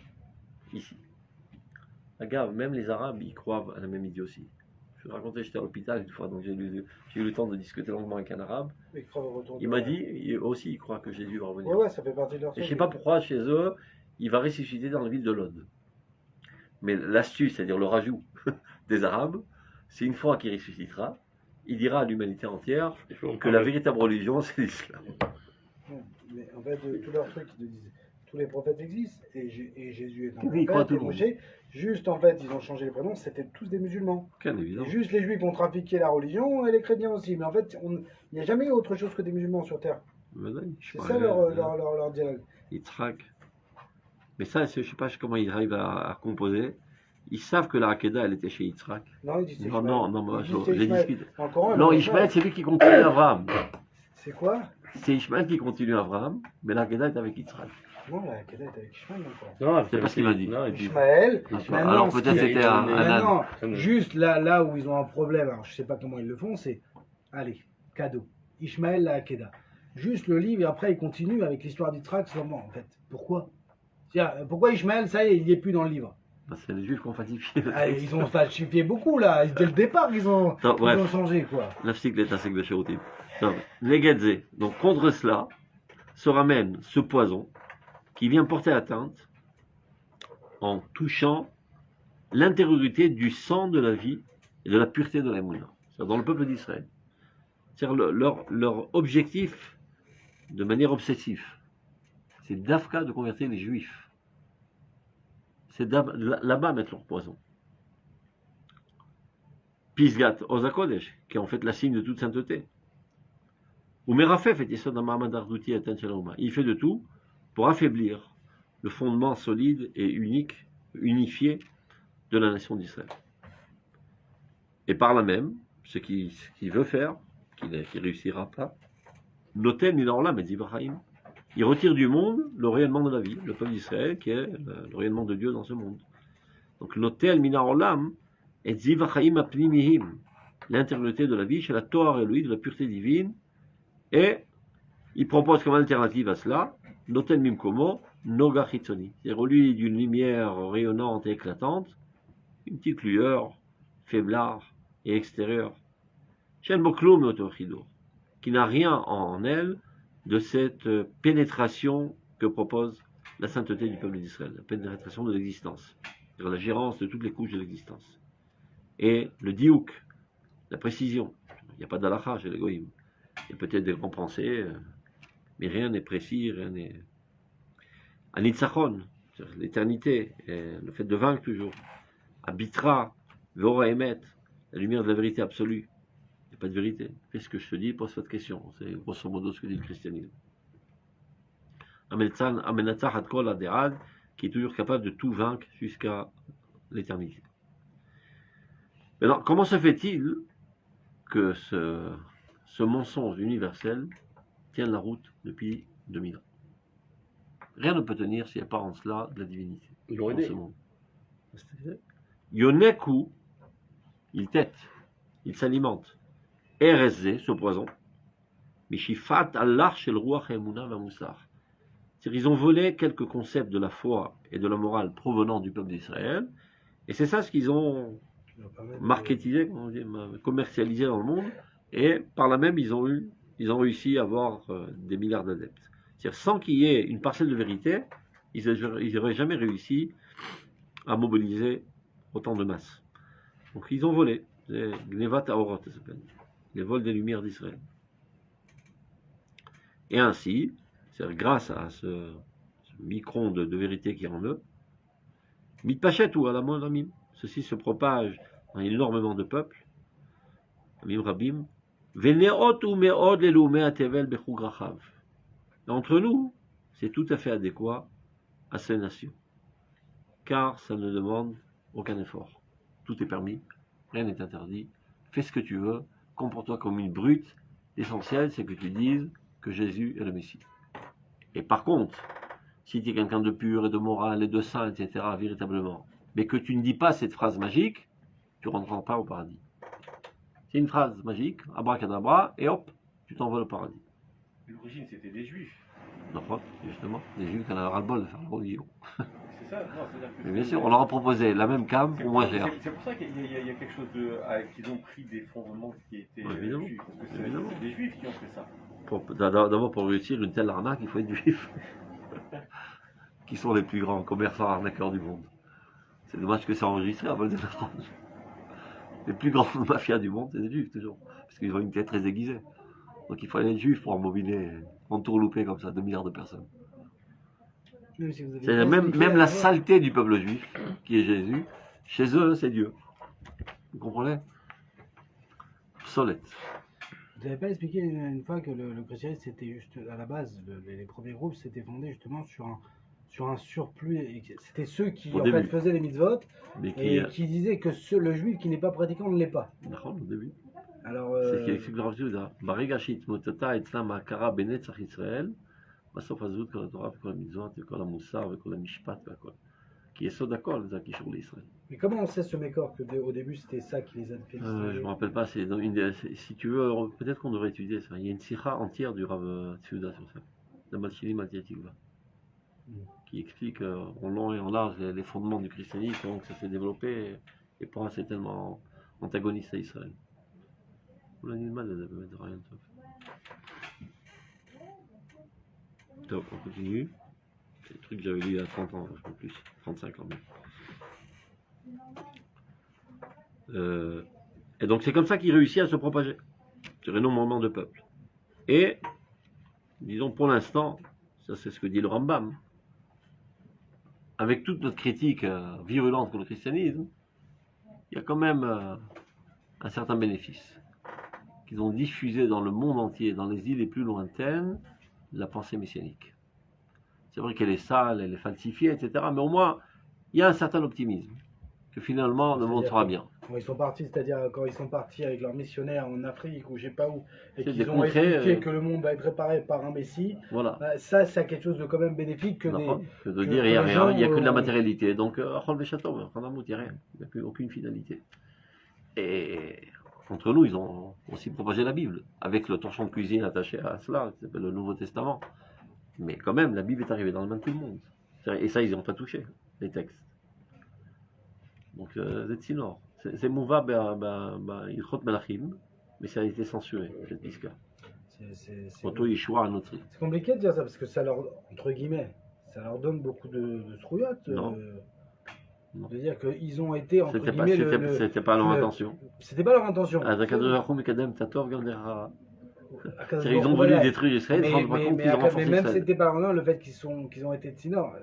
[SPEAKER 1] ici. Regarde, même les Arabes, ils croient à la même idée aussi. Je vais te raconter, j'étais à l'hôpital une fois, donc j'ai eu le temps de discuter longuement avec un Arabe. Il m'a dit, il croit que Jésus va revenir.
[SPEAKER 3] Ouais, ça fait partie de leur
[SPEAKER 1] Je ne sais pas pourquoi, chez eux, il va ressusciter dans la ville de Lod. Mais l'astuce, c'est-à-dire le rajout des Arabes, c'est une fois qu'il ressuscitera, il dira à l'humanité entière que la véritable religion, c'est l'islam.
[SPEAKER 3] Mais en fait, tous leurs trucs, ils te disent, tous les prophètes existent, et Jésus est un
[SPEAKER 1] Oui,
[SPEAKER 3] prophète, et Moshe, juste en fait, ils ont changé les prénoms, c'était tous des musulmans.
[SPEAKER 1] Bien évidemment.
[SPEAKER 3] Et juste les juifs ont trafiqué la religion, et les chrétiens aussi. Mais en fait, il n'y a jamais eu autre chose que des musulmans sur Terre. C'est ça leur dialogue.
[SPEAKER 1] Ils traquent. Mais ça, je ne sais pas comment ils arrivent à composer. Ils savent que la Hakeda, elle était chez Yitzhak.
[SPEAKER 3] Non, ils disent c'est
[SPEAKER 1] non, j'ai discuté.
[SPEAKER 3] Non,
[SPEAKER 1] Ishmaël, c'est lui qui continue Abraham.
[SPEAKER 3] C'est quoi?
[SPEAKER 1] C'est Ishmaël qui continue Abraham, mais la Hakeda est avec Yitzhak.
[SPEAKER 3] Non, la Hakeda est avec Ishmaël encore.
[SPEAKER 4] Non,
[SPEAKER 1] c'est pas ce qu'il m'a dit.
[SPEAKER 3] Ishmaël.
[SPEAKER 1] Alors peut-être c'était un
[SPEAKER 3] Juste là où ils ont un problème, alors je sais pas comment ils le font, c'est, allez, cadeau. Ishmaël, la Hakeda. Juste le livre, et après il continue avec l'histoire d'Yitzhak seulement, en fait. Pourquoi? Pourquoi Ishmaël, ça y est, il n'est plus dans le livre?
[SPEAKER 1] C'est les Juifs qui ont falsifié.
[SPEAKER 3] Ils ont falsifié beaucoup là, dès le départ ils ont changé quoi.
[SPEAKER 1] L'afsique est assez de Chéroutim. Les Gedzé, donc contre cela, se ramène ce poison qui vient porter atteinte en touchant l'intériorité du sang de la vie et de la pureté de l'Emouna. C'est-à-dire dans le peuple d'Israël. C'est-à-dire leur objectif, de manière obsessive, c'est d'Afka de convertir les Juifs. C'est là-bas mettre leur poison. Pisgat Ozakodesh, qui est en fait la signe de toute sainteté. Ou Merafef était ça dans Mahamad Ardouti et Tenchalaouma. Il fait de tout pour affaiblir le fondement solide et unique, unifié de la nation d'Israël. Et par là même, ce qu'il veut faire, qu'il ne réussira pas, Noten Minorla Medzivahaim, il retire du monde le rayonnement de la vie, le peuple d'Israël, qui est le rayonnement de Dieu dans ce monde. Donc, l'hôtel Minarolam et Zivachaim Apnimihim, l'intériorité de la vie, chez la Torah Elohim, de la pureté divine, et il propose comme alternative à cela, l'hôtel Mimkomo, Noga Chitzoni, c'est-à-dire au lieu d'une lumière rayonnante et éclatante, une petite lueur, faiblard et extérieure, Shen Bokloum Otochido, qui n'a rien en elle de cette pénétration que propose la sainteté du peuple d'Israël, la pénétration de l'existence, c'est-à-dire la gérance de toutes les couches de l'existence. Et le diouk, la précision, il n'y a pas d'alacha chez les goïms, il y a peut-être des grands pensées, mais rien n'est précis, rien n'est... Anitzachon, l'éternité, le fait de vaincre toujours. Abitra, Vora Emet, la lumière de la vérité absolue. Il n'y a pas de vérité. Fais ce que je te dis, pose cette question. C'est grosso modo ce que dit le christianisme. Amenatzach Hadkol Aderad, qui est toujours capable de tout vaincre jusqu'à l'éternité. Maintenant, comment se fait-il que ce mensonge universel tienne la route depuis 2000 ans? Rien ne peut tenir s'il n'y a pas en cela de la divinité.
[SPEAKER 4] Ils l'ont aidé.
[SPEAKER 1] Ce monde. Yoneku, il tête, il s'alimente. RSZ, ce poison, Mishifat Allah shel Ruach Emuna Vamusar. C'est-à-dire ils ont volé quelques concepts de la foi et de la morale provenant du peuple d'Israël, et c'est ça ce qu'ils ont marketisé, commercialisé dans le monde, et par là même ils ont réussi à avoir des milliards d'adeptes. C'est-à-dire sans qu'il y ait une parcelle de vérité, ils n'auraient jamais réussi à mobiliser autant de masse. Donc ils ont volé, les Gnevat Aorot, ça s'appelle, les vols des lumières d'Israël. Et ainsi, c'est-à-dire grâce à ce micron de vérité qui est en eux, Mitpachet ou à la mode Amim. Ceci se propage dans énormément de peuples. Amim Rabim. Veneot ou meod le loumé atevel bechugrachav. Entre nous, c'est tout à fait adéquat à ces nations. Car ça ne demande aucun effort. Tout est permis, rien n'est interdit. Fais ce que tu veux, comporte-toi comme une brute. L'essentiel, c'est que tu dises que Jésus est le Messie. Et par contre, si tu es quelqu'un de pur et de moral et de saint, etc., véritablement, mais que tu ne dis pas cette phrase magique, tu ne rentreras pas au paradis. C'est une phrase magique, abracadabra, et hop, tu t'envoles au paradis.
[SPEAKER 5] L'origine, c'était des juifs.
[SPEAKER 1] D'accord, justement, des juifs qui en avaient ras-le-bol de faire le religion.
[SPEAKER 5] C'est ça, non, c'est-à-dire que.
[SPEAKER 1] Mais bien sûr, on leur a proposé la même came pour moins cher.
[SPEAKER 5] C'est pour ça qu'il y a quelque chose de. Qu'ils ont pris des fondements qui étaient
[SPEAKER 1] Évidemment.
[SPEAKER 5] juifs. Parce que
[SPEAKER 1] Évidemment.
[SPEAKER 5] c'est des juifs qui ont fait ça.
[SPEAKER 1] D'abord, pour réussir une telle arnaque, il faut être juif. Qui sont les plus grands commerçants arnaqueurs du monde. C'est dommage que c'est enregistré à Val-de-Marne. Les plus grandes mafias du monde, c'est des juifs, toujours. Parce qu'ils ont une tête très aiguisée. Donc il fallait être juif pour emmobiner, entourlouper comme ça 2 milliards de personnes.
[SPEAKER 3] Même si vous avez
[SPEAKER 1] C'est
[SPEAKER 3] pas
[SPEAKER 1] même
[SPEAKER 3] expliqué
[SPEAKER 1] la
[SPEAKER 3] avant-
[SPEAKER 1] saleté du peuple juif, qui est Jésus, chez eux, c'est Dieu. Vous comprenez? Obsolète.
[SPEAKER 3] Vous n'avez pas expliqué une fois que le christianisme, c'était juste, à la base, les premiers groupes s'étaient fondés justement sur un surplus. Et c'était ceux qui,
[SPEAKER 1] Au
[SPEAKER 3] en
[SPEAKER 1] début.
[SPEAKER 3] fait, faisaient les mitzvot
[SPEAKER 1] Mais qui,
[SPEAKER 3] et qui disaient que le juif qui n'est pas pratiquant ne l'est pas.
[SPEAKER 1] d'accord, au début.
[SPEAKER 3] Alors,
[SPEAKER 1] C'est qu'il explique le Rav Yehuda. ברגע שהתמוטטה אצלם ההכרה בנצח ישראל, בסוף עזבו את כל התורה וכל המצוות וכל המוסר וכל המשפט והכל. כי יסוד הכל זה הקישור לישראל.
[SPEAKER 3] mais comment on sait ce mécor que au début c'était ça qui les a fait
[SPEAKER 1] Je ne me rappelle pas, si tu veux, peut-être qu'on devrait étudier ça. Il y a une sikha entière du Rav Yehuda sur ça. La Malchini Matiatikva. Qui explique en long et en large les fondements du christianisme, comment ça s'est développé et pourquoi c'est tellement antagoniste à Israël. On a dit mal de rien. Top, on continue. C'est le truc que j'avais lu il y a 30 ans, je crois plus, 35 ans même. Et donc c'est comme ça qu'il réussit à se propager sur énormément de peuples. Et, disons pour l'instant, ça c'est ce que dit le Rambam, avec toute notre critique virulente pour le christianisme, il y a quand même un certain bénéfice. Qu'ils ont diffusé dans le monde entier, dans les îles les plus lointaines, la pensée messianique. C'est vrai qu'elle est sale, elle est falsifiée, etc. Mais au moins, il y a un certain optimisme. Que finalement, le monde sera bien.
[SPEAKER 3] Quand ils sont partis, c'est-à-dire quand ils sont partis avec leurs missionnaires en Afrique ou je sais pas où, et
[SPEAKER 1] C'est
[SPEAKER 3] qu'ils
[SPEAKER 1] des
[SPEAKER 3] ont
[SPEAKER 1] contrées,
[SPEAKER 3] expliqué que le monde va être réparé par un Messie,
[SPEAKER 1] Voilà.
[SPEAKER 3] ça c'est quelque chose de quand même bénéfique que
[SPEAKER 1] D'accord.
[SPEAKER 3] des...
[SPEAKER 1] Que de
[SPEAKER 3] que
[SPEAKER 1] dire, il n'y a
[SPEAKER 3] les
[SPEAKER 1] rien, il n'y a
[SPEAKER 3] gens,
[SPEAKER 1] que de la matérialité. Donc, Achol Veshatom, il n'y a rien. Il n'y a plus aucune finalité. Et contre nous, ils ont aussi propagé la Bible, avec le torchon de cuisine attaché à cela, qui s'appelle le Nouveau Testament. Mais quand même, la Bible est arrivée dans les mains de tout le monde. Et ça, ils n'ont pas touché, les textes. Donc, Zetsinor. C'est Mouva Ilchot Melachim, mais ça a été censuré, cette piska.
[SPEAKER 3] C'est
[SPEAKER 1] Auto Yeshua à notre.
[SPEAKER 3] c'est compliqué de dire ça parce que ça leur, entre guillemets, ça leur donne beaucoup de trouillottes.
[SPEAKER 1] Non. Non.
[SPEAKER 3] De dire qu'ils ont été, entre
[SPEAKER 1] C'était pas,
[SPEAKER 3] guillemets,
[SPEAKER 1] c'était pas leur
[SPEAKER 3] le-
[SPEAKER 1] intention.
[SPEAKER 3] C'était pas leur intention.
[SPEAKER 1] Ils ont voulu détruire Israël, ils se rendent pas compte qu'ils ont
[SPEAKER 3] mais
[SPEAKER 1] renforcé
[SPEAKER 3] même
[SPEAKER 1] Israël.
[SPEAKER 3] c'était pas leur intention, le fait qu'ils ont été de Sinor,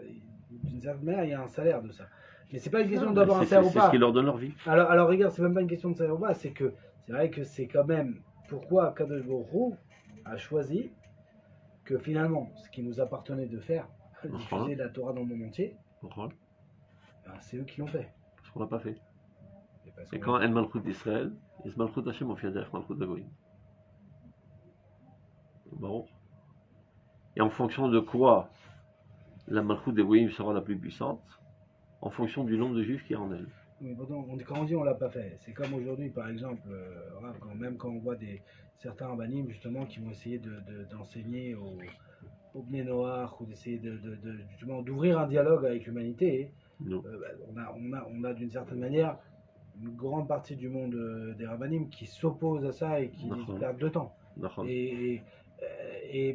[SPEAKER 3] d'une certaine manière, il y a un salaire de ça. Mais c'est pas une question d'avoir un salaire ou
[SPEAKER 1] C'est
[SPEAKER 3] pas.
[SPEAKER 1] ce qui leur donne leur vie.
[SPEAKER 3] Alors regarde, c'est même pas une question de salaire ou pas, c'est que c'est vrai que c'est quand même pourquoi Kadosh Baruch Hu a choisi que finalement, ce qui nous appartenait de faire, diffuser la Torah dans le monde entier,
[SPEAKER 1] Pourquoi?
[SPEAKER 3] ben, c'est eux qui l'ont fait.
[SPEAKER 1] Parce qu'on l'a pas fait.
[SPEAKER 3] Et parce
[SPEAKER 1] Et
[SPEAKER 3] qu'on-
[SPEAKER 1] quand El Malchut d'Israël, et ce Malchut Hashem au Fiadech, Malchut d'Agoïm. Baruch. Et en fonction de quoi la Malchut d'Agoïm sera la plus puissante? En fonction du nombre de juifs qui est en elle.
[SPEAKER 3] Mais pourtant, quand on dit on l'a pas fait, c'est comme aujourd'hui par exemple, Rav, même quand on voit certains rabbinim justement qui vont essayer d'enseigner aux Bnei Noach ou d'essayer justement d'ouvrir un dialogue avec l'humanité,
[SPEAKER 1] Non.
[SPEAKER 3] on a d'une certaine manière une grande partie du monde des rabbinim qui s'oppose à ça et qui
[SPEAKER 1] D'accord.
[SPEAKER 3] perdent de temps.
[SPEAKER 1] D'accord.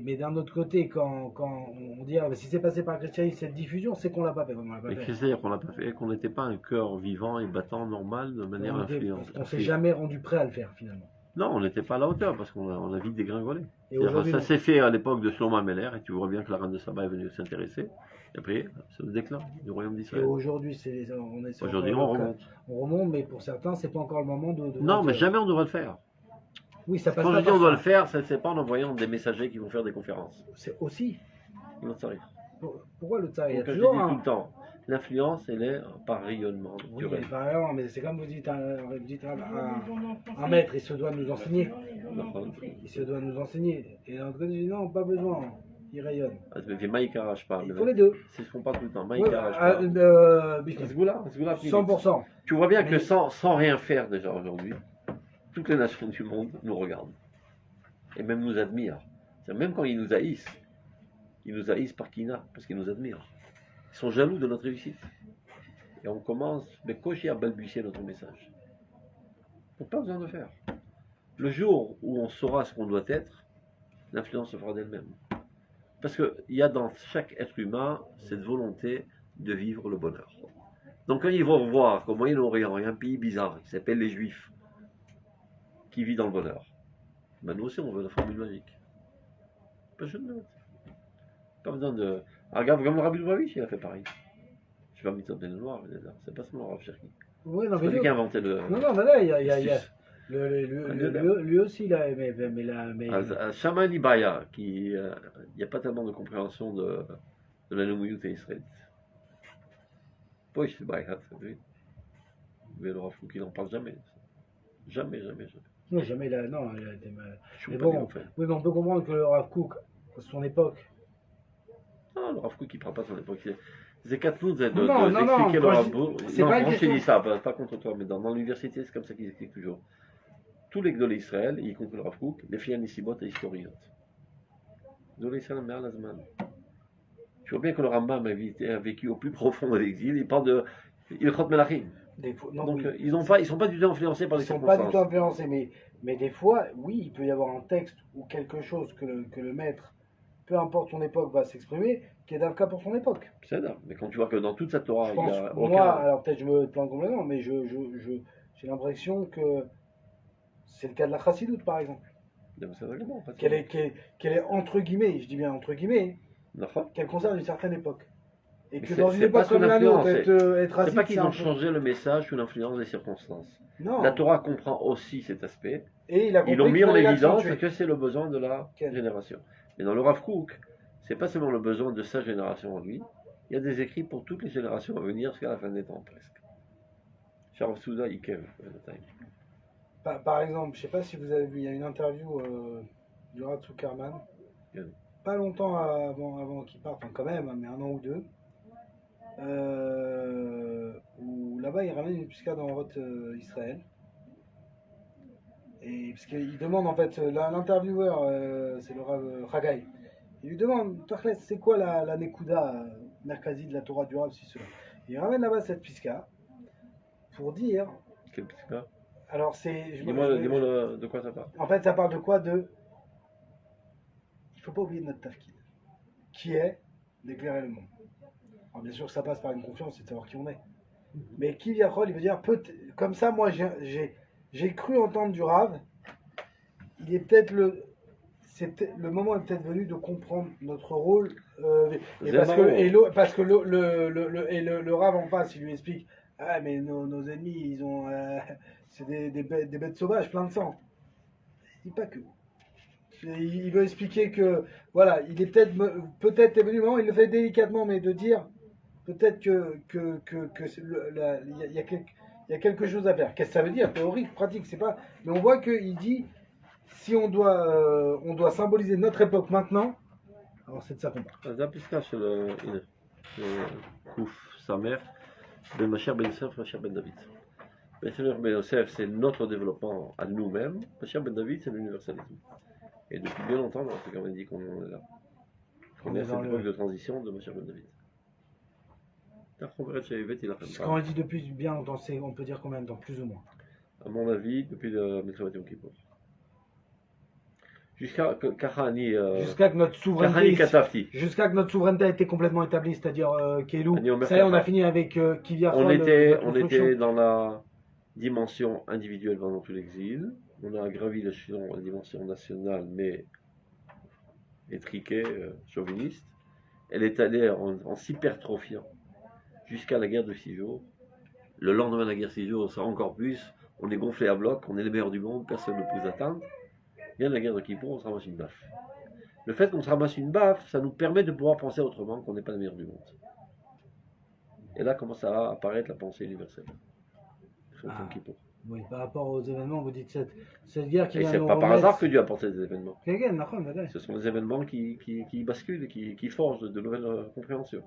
[SPEAKER 3] Mais d'un autre côté, quand on dit si c'est passé par le christianisme cette diffusion, c'est qu'on l'a pas fait. On l'a pas
[SPEAKER 1] Mais
[SPEAKER 3] fait.
[SPEAKER 1] qu'est-ce que c'est-à-dire qu'on l'a pas fait? Qu'on n'était pas un cœur vivant et battant normal de manière influente.
[SPEAKER 3] On s'est jamais rendu prêt à le faire finalement.
[SPEAKER 1] Non, on n'était pas à la hauteur parce qu'on a vite dégringolé.
[SPEAKER 3] Et
[SPEAKER 1] C'est-à-dire,
[SPEAKER 3] aujourd'hui,
[SPEAKER 1] ça
[SPEAKER 3] non.
[SPEAKER 1] s'est fait à l'époque de Shlomo Ameler, et tu vois bien que la reine de Saba est venue s'intéresser. Et après, c'est le déclin du royaume
[SPEAKER 3] Et
[SPEAKER 1] d'Israël.
[SPEAKER 3] aujourd'hui, on est sur
[SPEAKER 1] Aujourd'hui,
[SPEAKER 3] encore
[SPEAKER 1] on
[SPEAKER 3] le cas.
[SPEAKER 1] remonte.
[SPEAKER 3] On remonte, mais pour certains, c'est pas encore le moment de
[SPEAKER 1] Non, mais jamais on devrait le faire.
[SPEAKER 3] Oui, ça passe
[SPEAKER 1] Quand
[SPEAKER 3] pas
[SPEAKER 1] je dis
[SPEAKER 3] par
[SPEAKER 1] on doit
[SPEAKER 3] ça.
[SPEAKER 1] le faire, c'est pas en envoyant des messagers qui vont faire des conférences.
[SPEAKER 3] C'est aussi.
[SPEAKER 1] Non, ça arrive.
[SPEAKER 3] Pourquoi le tsar? Il y a
[SPEAKER 1] Donc, je
[SPEAKER 3] toujours
[SPEAKER 1] dis tout
[SPEAKER 3] un.
[SPEAKER 1] le temps, l'influence, elle est par rayonnement
[SPEAKER 3] Oui,
[SPEAKER 1] naturel.
[SPEAKER 3] par exemple, mais c'est comme vous dites, un maître, il se doit nous enseigner. Il se doit nous enseigner. Et l'autre dit non, pas besoin. Il rayonne.
[SPEAKER 1] C'est Maïkara, je parle.
[SPEAKER 3] Il faut les deux.
[SPEAKER 1] C'est ce qu'on parle tout le temps.
[SPEAKER 3] Ouais,
[SPEAKER 1] Maïkara, je parle.
[SPEAKER 3] business.
[SPEAKER 1] Sgoula,
[SPEAKER 3] 100%.
[SPEAKER 1] Tu vois bien que
[SPEAKER 3] Mais-
[SPEAKER 1] sans rien faire déjà aujourd'hui, toutes les nations du monde nous regardent. Et même nous admirent. C'est-à-dire, même quand ils nous haïssent par Kina, parce qu'ils nous admirent. Ils sont jaloux de notre réussite. Et on commence, mais cocher à balbutier notre message. On n'a pas besoin de faire. Le jour où on saura ce qu'on doit être, l'influence se fera d'elle-même. Parce qu'il y a dans chaque être humain cette volonté de vivre le bonheur. Donc quand ils vont voir qu'au Moyen-Orient, il y a un pays bizarre qui s'appelle les Juifs, qui vit dans le bonheur, ben nous aussi on veut la formule magique. Pas besoin de... Pas besoin de... Ah, regarde, comme le Rabbi Lubavitch, il a fait pareil. Je vais mettre le noir, c'est pas seulement le Rav Cherki.
[SPEAKER 3] Oui, non,
[SPEAKER 1] C'est
[SPEAKER 3] mais
[SPEAKER 1] lui qui a inventé le...
[SPEAKER 3] non, mais là, il y a
[SPEAKER 1] Astuce.
[SPEAKER 3] lui aussi, là, mais
[SPEAKER 1] À Shama Libaya, il n'y a pas tellement de compréhension de la Noumouyout et israélite. Poish Bayat, oui. Mais le Rav Kook, il n'en parle jamais. Jamais.
[SPEAKER 3] non, jamais là, non, il a été mal.
[SPEAKER 1] Je suis
[SPEAKER 3] Mais
[SPEAKER 1] pas
[SPEAKER 3] bon,
[SPEAKER 1] bien, en fait.
[SPEAKER 3] oui, mais on peut comprendre que le Rav Kook, à son époque,
[SPEAKER 1] Non, le Rav Kook, il ne prend pas son époque. C'est quatre nous d'expliquer
[SPEAKER 3] Non,
[SPEAKER 1] le
[SPEAKER 3] quand
[SPEAKER 1] Rav
[SPEAKER 3] je-
[SPEAKER 1] Kook.
[SPEAKER 3] c'est
[SPEAKER 1] Non,
[SPEAKER 3] pas une
[SPEAKER 1] moi je te
[SPEAKER 3] question-
[SPEAKER 1] dis ça, pas contre toi, mais dans l'université, c'est comme ça qu'ils expliquent toujours. Tous les Gdolé Israël, y compris le Rav Kook, les filles Nisibot et historiotes. Gdolé Israël, mais Azman. Tu vois bien que le Rambam a vécu au plus profond de l'exil, il parle de Ilchot Melachim.
[SPEAKER 3] non,
[SPEAKER 1] Donc
[SPEAKER 3] oui.
[SPEAKER 1] ils ne sont pas du tout influencés par
[SPEAKER 3] Ils
[SPEAKER 1] les
[SPEAKER 3] sont pas du tout
[SPEAKER 1] circonstances.
[SPEAKER 3] influencés, mais des fois, oui, il peut y avoir un texte ou quelque chose que le maître, peu importe son époque, va s'exprimer, qui est d'un cas pour son époque.
[SPEAKER 1] C'est ça. Mais quand tu vois que dans toute cette Torah,
[SPEAKER 3] Je
[SPEAKER 1] il
[SPEAKER 3] pense,
[SPEAKER 1] y a
[SPEAKER 3] moi,
[SPEAKER 1] aucun...
[SPEAKER 3] alors peut-être je me plante complètement, mais j'ai l'impression que c'est le cas de la Chassidoute, par exemple.
[SPEAKER 1] C'est règlement, en fait.
[SPEAKER 3] Qu'elle est entre guillemets, je dis bien entre guillemets,
[SPEAKER 1] D'accord.
[SPEAKER 3] qu'elle concerne une certaine époque. Et
[SPEAKER 1] Mais
[SPEAKER 3] que
[SPEAKER 1] c'est-
[SPEAKER 3] dans une
[SPEAKER 1] c'est pas
[SPEAKER 3] époque
[SPEAKER 1] sous
[SPEAKER 3] comme la nôtre,
[SPEAKER 1] l'influence,
[SPEAKER 3] être
[SPEAKER 1] C'est
[SPEAKER 3] raciste,
[SPEAKER 1] pas qu'ils
[SPEAKER 3] c'est un
[SPEAKER 1] ont
[SPEAKER 3] peu-
[SPEAKER 1] changé le message sous l'influence des circonstances.
[SPEAKER 3] Non.
[SPEAKER 1] La Torah comprend aussi cet aspect.
[SPEAKER 3] Et il a compris
[SPEAKER 1] Ils l'ont mis
[SPEAKER 3] qu'il
[SPEAKER 1] en
[SPEAKER 3] fallait
[SPEAKER 1] évidence
[SPEAKER 3] l'accentuer.
[SPEAKER 1] que c'est le besoin de la
[SPEAKER 3] Quel?
[SPEAKER 1] génération. Mais dans le Rav Kook, c'est pas seulement le besoin de sa génération en lui. Il y a des écrits pour toutes les générations à venir jusqu'à la fin des temps presque. Sharav Souda, Ikev,
[SPEAKER 3] Par exemple, je sais pas si vous avez vu, il y a une interview du Rav Zuckerman,
[SPEAKER 1] Bien.
[SPEAKER 3] pas longtemps avant qu'il parte, enfin quand même, hein, mais un an ou deux, où là-bas il ramène une piscade en route Israël. Et parce qu'il demande en fait, l'intervieweur, c'est le Rav Haggai, il lui demande, Tachles, c'est quoi la Nekuda mercredi de la Torah du Rav, si cela. Il ramène là-bas cette piscade pour dire,
[SPEAKER 1] Quel petit cas.
[SPEAKER 3] alors c'est...
[SPEAKER 1] Dis-moi de quoi ça parle.
[SPEAKER 3] En fait, ça parle de quoi? Il faut pas oublier notre tafkid, qui est d'éclairer le monde. Alors bien sûr que ça passe par une confiance et de savoir qui on est. Mais qui il veut dire, comme ça, moi j'ai cru entendre du Rav, il est peut-être le moment est peut-être venu de comprendre notre rôle. Et parce que le Rav en face, il lui explique, ah mais nos ennemis, ils ont, c'est des bêtes sauvages, plein de sang. Il dit pas que. Il veut expliquer que, voilà, il est peut-être est venu le moment, il le fait délicatement, mais de dire, peut-être que il y a quelque chose à faire. Qu'est-ce que ça veut dire? Théorique, pratique, c'est pas. Mais on voit qu'il dit, si on doit symboliser notre époque maintenant, alors c'est de ça qu'on parle.
[SPEAKER 1] זה הפסקה של, הנה, קוף סמך, בין משיח בן יוסף למשיח בן דוד. משיח בן יוסף, c'est notre développement à nous-mêmes. Machia ben David, c'est l'universalisme. Et depuis bien longtemps, c'est quand même dit qu'on est là. On est à cette époque de transition de Machia ben David.
[SPEAKER 3] Quand on dit depuis bien longtemps, on peut dire combien de temps, plus ou moins?
[SPEAKER 1] À mon avis, depuis le Milchemet Yom Kippour. Jusqu'à Kahani.
[SPEAKER 3] Jusqu'à que notre
[SPEAKER 1] Kahani
[SPEAKER 3] souveraineté.
[SPEAKER 1] Katafti.
[SPEAKER 3] Jusqu'à que notre souveraineté a été complètement établie, c'est-à-dire Kelou.
[SPEAKER 1] Ani Omer
[SPEAKER 3] Ça y est, on a
[SPEAKER 1] Kafar.
[SPEAKER 3] fini avec Kiviachol.
[SPEAKER 1] On
[SPEAKER 3] la
[SPEAKER 1] était
[SPEAKER 3] construction.
[SPEAKER 1] dans la dimension individuelle pendant tout l'exil. on a gravi l'échelon à la dimension nationale, mais étriquée, chauviniste. Elle est allée en s'hypertrophiant jusqu'à la guerre de 6 jours. Le lendemain de la guerre de 6 jours, on sera encore plus. On est gonflé à bloc, on est les meilleurs du monde, personne ne peut nous atteindre. Vient la guerre de Kippour, on se ramasse une baffe. Le fait qu'on se ramasse une baffe, ça nous permet de pouvoir penser autrement, qu'on n'est pas les meilleurs du monde. Et là commence à apparaître la pensée universelle. Kippour.
[SPEAKER 3] Oui, par rapport aux événements, vous dites cette guerre qui
[SPEAKER 1] Et
[SPEAKER 3] vient
[SPEAKER 1] c'est
[SPEAKER 3] nous
[SPEAKER 1] pas par
[SPEAKER 3] remettre-
[SPEAKER 1] hasard que Dieu a apporté des événements.
[SPEAKER 3] Ce
[SPEAKER 1] Ce sont des événements qui basculent, qui forgent de nouvelles compréhensions.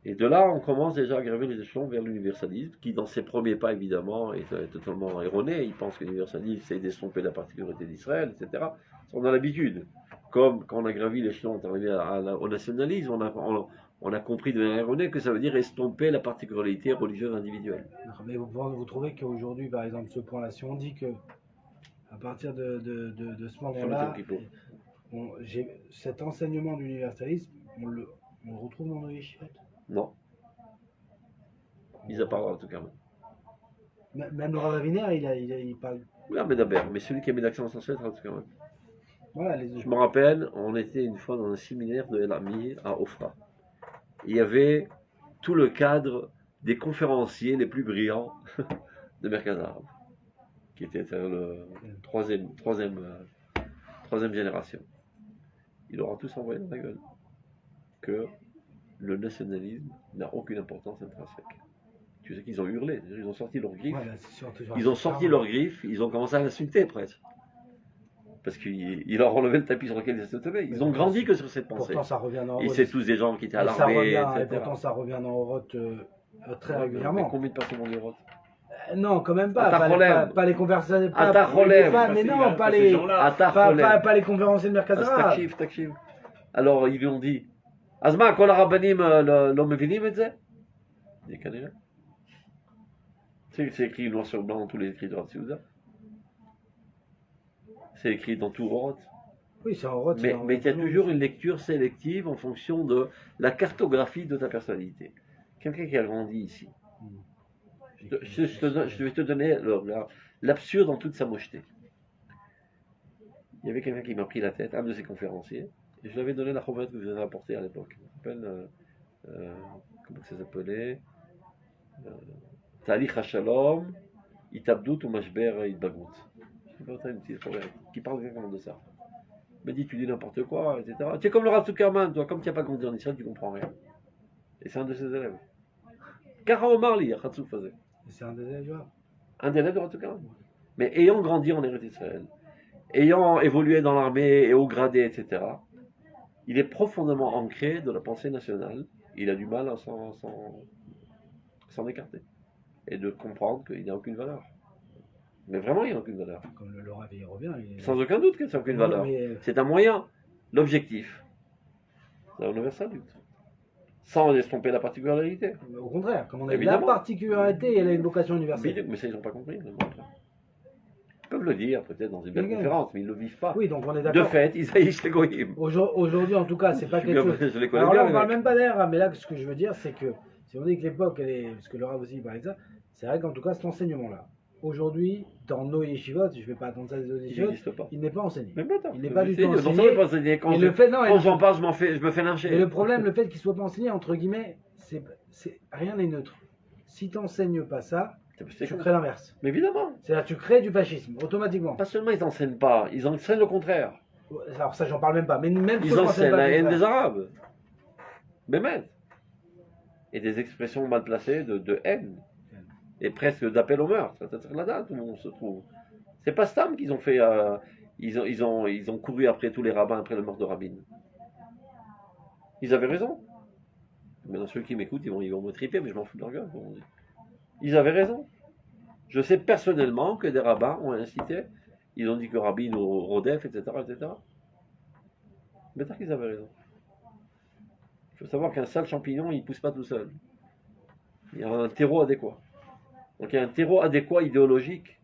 [SPEAKER 1] Et de là, on commence déjà à graver les échelons vers l'universalisme, qui dans ses premiers pas, évidemment, est totalement erroné. Il pense que l'universalisme, c'est d'estomper la particularité d'Israël, etc. On a l'habitude. Comme quand on a gravi l'échelon, on est arrivé au nationalisme, on a compris de manière erronée que ça veut dire estomper la particularité religieuse individuelle.
[SPEAKER 3] Mais vous trouvez qu'aujourd'hui, par exemple, ce point-là, si on dit que à partir de ce moment-là, cet enseignement d'universalisme, on le retrouve dans nos yeshivot?
[SPEAKER 1] Non. Mis à part en tout cas.
[SPEAKER 3] Même le Rav Aviner, il parle.
[SPEAKER 1] Oui, mais celui qui a mis l'accent essentiel, en tout cas.
[SPEAKER 3] Voilà,
[SPEAKER 1] Je me rappelle, on était une fois dans un séminaire de El Ami à Ofra. Il y avait tout le cadre des conférenciers les plus brillants de Merkaz Arabe, qui était le troisième génération. Il leur a tous envoyé dans la gueule que le nationalisme n'a aucune importance intrinsèque. Tu sais qu'ils ont hurlé, ils ont sorti leurs griffes. Ils ont sorti leurs griffes, ils ont commencé à l'insulter presque. Parce qu'il leur enlevé le tapis sur lequel ils se tenaient. Ils ont grandi que sur cette pensée.
[SPEAKER 3] Pourtant, ça revient dans
[SPEAKER 1] Et c'est tous des gens qui étaient à l'armée,
[SPEAKER 3] et
[SPEAKER 1] etc.
[SPEAKER 3] pourtant, ça revient dans Oroth très régulièrement.
[SPEAKER 1] Mais combien de personnes ont Oroth?
[SPEAKER 3] Non, quand même pas. Pas les conversations. Mais non, pas les conférenciers de Merkaz Arabe.
[SPEAKER 1] Takchiv. Alors, ils lui ont dit Azma, kol harabanim lo mevinim et זה? Il dit כנראה. C'est écrit noir sur blanc dans tous les écrits de Rav Souza. C'est écrit dans tout Oroth.
[SPEAKER 3] Oui, c'est Oroth.
[SPEAKER 1] Mais il y a toujours une lecture sélective en fonction de la cartographie de ta personnalité. Quelqu'un qui a grandi ici. Je vais te donner l'absurde dans toute sa mocheté. Il y avait quelqu'un qui m'a pris la tête, un de ses conférenciers, et je lui avais donné la chobret que vous avez apportée à l'époque. Comment ça s'appelait Talich HaShalom, Itabdout ou Mashber Idbagout. Une petite chobret qui parle exactement de ça. Il m'a dit, tu dis n'importe quoi, etc. Tu es comme le Rav Zuckerman, toi, comme tu n'as pas grandi en Israël, tu comprends rien. Et c'est un de ses élèves. Kara Omar li, Khatsou faisait.
[SPEAKER 3] C'est un des élèves.
[SPEAKER 1] Un des élèves de Rav Zuckerman. Mais ayant grandi en Eretz Israël, ayant évolué dans l'armée et haut gradé, etc., il est profondément ancré de la pensée nationale. Il a du mal à s'en écarter. Et de comprendre qu'il n'a aucune valeur. Mais vraiment, il n'a aucune valeur.
[SPEAKER 3] Comme le Rav, il revient.
[SPEAKER 1] Sans aucun doute que ça n'a aucune valeur. C'est un moyen. L'objectif, c'est l'universalité. Sans estomper la particularité.
[SPEAKER 3] Au contraire, comme on a dit, la particularité, elle a une vocation universelle.
[SPEAKER 1] Mais ça, ils n'ont pas compris. Ils peuvent le dire peut-être dans une belle conférence, mais ils ne le vivent pas.
[SPEAKER 3] Oui, donc on est d'accord.
[SPEAKER 1] De fait, ils haïssent les goyim.
[SPEAKER 3] Aujourd'hui, en tout cas, c'est pas quelque chose. Alors là, on parle même pas d'air, mais là, ce que je veux dire, c'est que si on dit que l'époque, elle est. Parce que le Rav aussi parlait de ça, c'est vrai qu'en tout cas, cet enseignement-là, aujourd'hui, dans nos yeshivot, je ne vais pas attendre ça des autres yeshivot, il n'est pas enseigné. Il n'est pas du tout enseigné.
[SPEAKER 1] Quand j'en parle, je me fais lyncher.
[SPEAKER 3] Et le problème, le fait qu'il ne soit pas enseigné, entre guillemets, rien n'est neutre. Si tu n'enseignes pas ça, tu crées l'inverse.
[SPEAKER 1] Mais évidemment.
[SPEAKER 3] C'est-à-dire tu crées du fascisme, automatiquement.
[SPEAKER 1] Pas seulement ils n'enseignent pas, ils enseignent le contraire.
[SPEAKER 3] Alors ça, j'en parle même pas. Mais même
[SPEAKER 1] ils enseignent la haine des Arabes. Mais même. Et des expressions mal placées de haine. Et presque d'appel au meurtre. Là-dedans, tout le monde se trouve. C'est pas Stam qu'ils ont fait. Ils ont couru après tous les rabbins après le meurtre de Rabin. Ils avaient raison. Maintenant, ceux qui m'écoutent, ils vont me triper, mais je m'en fous de leur gueule. Ils avaient raison. Je sais personnellement que des rabbins ont incité. Ils ont dit que Rabin au Rodef, etc., etc. Mais tant qu'ils avaient raison. Il faut savoir qu'un sale champignon, il ne pousse pas tout seul. Il y a un terreau adéquat. Donc il y a un terreau adéquat idéologique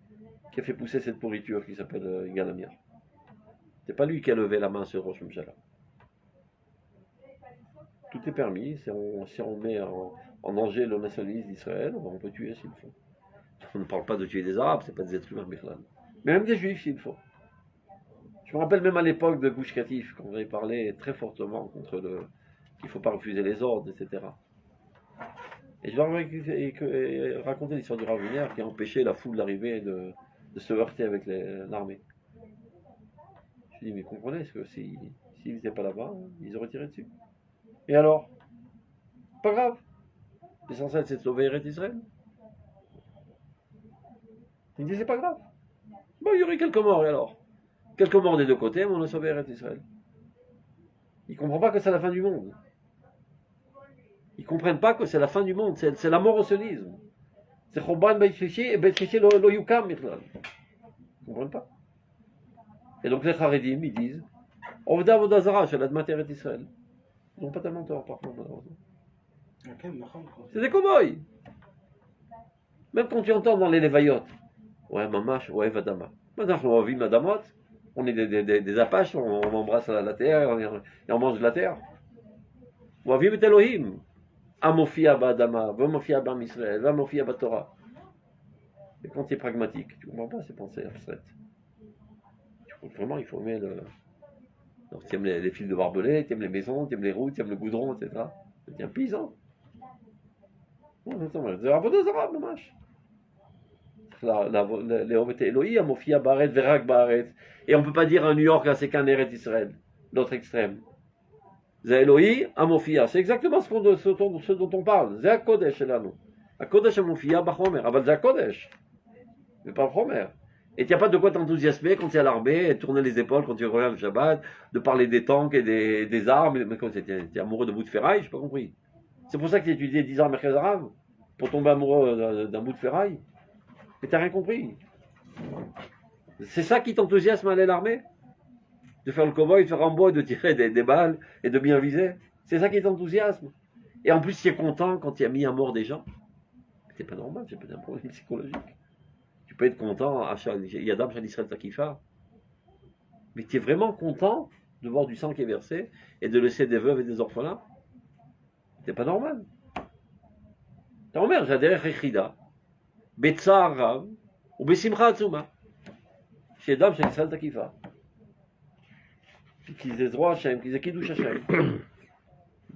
[SPEAKER 1] qui a fait pousser cette pourriture qui s'appelle Yigal Amir. C'est pas lui qui a levé la main sur Rosh Mshala. Tout est permis. Si on met en danger le nationalisme d'Israël, on peut tuer s'il faut. On ne parle pas de tuer des Arabes, c'est pas des êtres humains, Bichlal. Mais même des juifs, s'il faut. Je me rappelle même à l'époque de Gush Katif, quand on avait parlé très fortement contre le qu'il ne faut pas refuser les ordres, etc. Et je leur ai raconté l'histoire du Rav Wiener qui a empêché la foule d'arriver et de se heurter avec l'armée. Je lui ai dit, mais comprenez, est-ce que s'ils n'étaient pas là-bas, ils auraient tiré dessus. Et alors? Pas grave. L'essentiel, c'est de sauver Eretz Israël. Il dit, c'est pas grave. Bon, il y aurait quelques morts, et alors? Quelques morts des deux côtés, mais on a sauvé Eretz Israël. Ils ne comprennent pas que c'est la fin du monde. Ils ne comprennent pas que c'est la fin du monde, c'est la mort au sionisme. C'est Choban Beit Shlishi et Beit Shlishi lo yukam michlal. Ils ne comprennent pas. Et donc les Haredim, ils disent, Ovda Vodazara, chez l'Admat Eretz Israël. Ils n'ont pas tellement tort, par contre, malheureusement. C'est des cow-boys. Même quand tu entends dans les Lévayot, ouais, mamash, ouais, vadama. Maintenant, on vit madamot, on est des apaches, on embrasse la terre et on mange de la terre. On vit avec Elohim. Amofia ba'adama, v'amofia ba'am Israël, v'amofia ba'Torah. Et quand tu es pragmatique, tu ne comprends pas ces pensées abstraites. Vraiment, il faut aimer le. Donc, tu aimes les fils de barbelés, tu aimes les maisons, tu aimes les routes, tu aimes le goudron, etc. Tu es un paysan. Non, attends, c'est un peu des arabes, dommage. Et on ne peut pas dire à New York, c'est qu'un Eretz Israël, l'autre extrême. C'est Elohi, Amofia. C'est exactement ce dont on parle. C'est Kodesh, là, nous. Kodesh, Amofia, Bachomer. Ah, c'est Kodesh. Mais pas Chomer. Et il n'y a pas de quoi t'enthousiasmer quand tu es à l'armée, et tourner les épaules quand tu reviens le Shabbat, de parler des tanks et des armes. Mais quand tu es amoureux de bout de ferraille, je n'ai pas compris. C'est pour ça que tu as étudié 10 ans Merkez Arabe, pour tomber amoureux d'un bout de ferraille. Mais tu n'as rien compris. C'est ça qui t'enthousiasme à aller à l'armée? De faire le cow-boy, de faire Rambo, de tirer des balles et de bien viser? C'est ça qui t'enthousiasme. Et en plus, tu es content quand tu as mis à mort des gens. C'est pas normal, c'est peut-être un problème psychologique. Tu peux être content à Yadam Shal Israël Takifa. Mais tu es vraiment content de voir du sang qui est versé et de laisser des veuves et des orphelins? C'est pas normal. Ta mère, j'ai adhéré à Chida. Betsar Rav, ou Besimcha Atzuma. Chez Yadam Shal Israël Takifa. Qu'ils aient droit à Hachem, qu'ils aient Kiddush Hachem.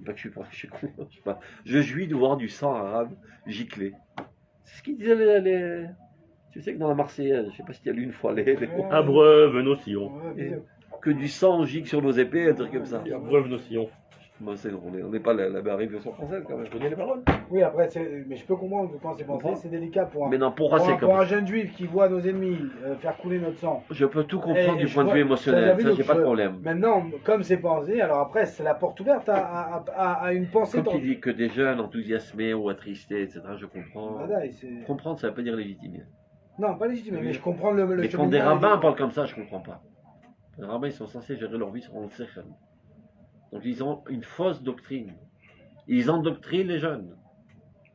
[SPEAKER 1] Pas que je suis con, je sais pas. Je jouis de voir du sang arabe gicler. C'est ce qu'ils disaient les. Tu sais que dans la Marseillaise, je sais pas si tu as lu une fois les.
[SPEAKER 4] Abreuve nos sillons.
[SPEAKER 1] Que du sang gicle sur nos épées, un truc comme ça.
[SPEAKER 4] Abreuve nos sillons.
[SPEAKER 1] Bon, on n'est pas la révolution française quand même.
[SPEAKER 4] Je connais les paroles.
[SPEAKER 3] Oui, après, mais je peux comprendre que quand c'est pensé, c'est délicat pour un,
[SPEAKER 1] Mais non, pour c'est
[SPEAKER 3] pour un jeune juif qui voit nos ennemis faire couler notre sang.
[SPEAKER 1] Je peux tout comprendre
[SPEAKER 3] Et
[SPEAKER 1] du point de vue émotionnel, ça j'ai pas de problème.
[SPEAKER 3] Maintenant, comme c'est pensé, alors après, c'est la porte ouverte à une pensée.
[SPEAKER 1] Comme tu dis que des jeunes enthousiasmés ou attristés, etc., je comprends. Comprendre, ça veut pas dire légitimer.
[SPEAKER 3] Non, pas légitimer, mais je comprends le
[SPEAKER 1] mais quand des rabbins parlent comme ça, je comprends pas. Les rabbins, ils sont censés gérer leur vie sur le sechel. Donc ils ont une fausse doctrine. Ils endoctrinent les jeunes.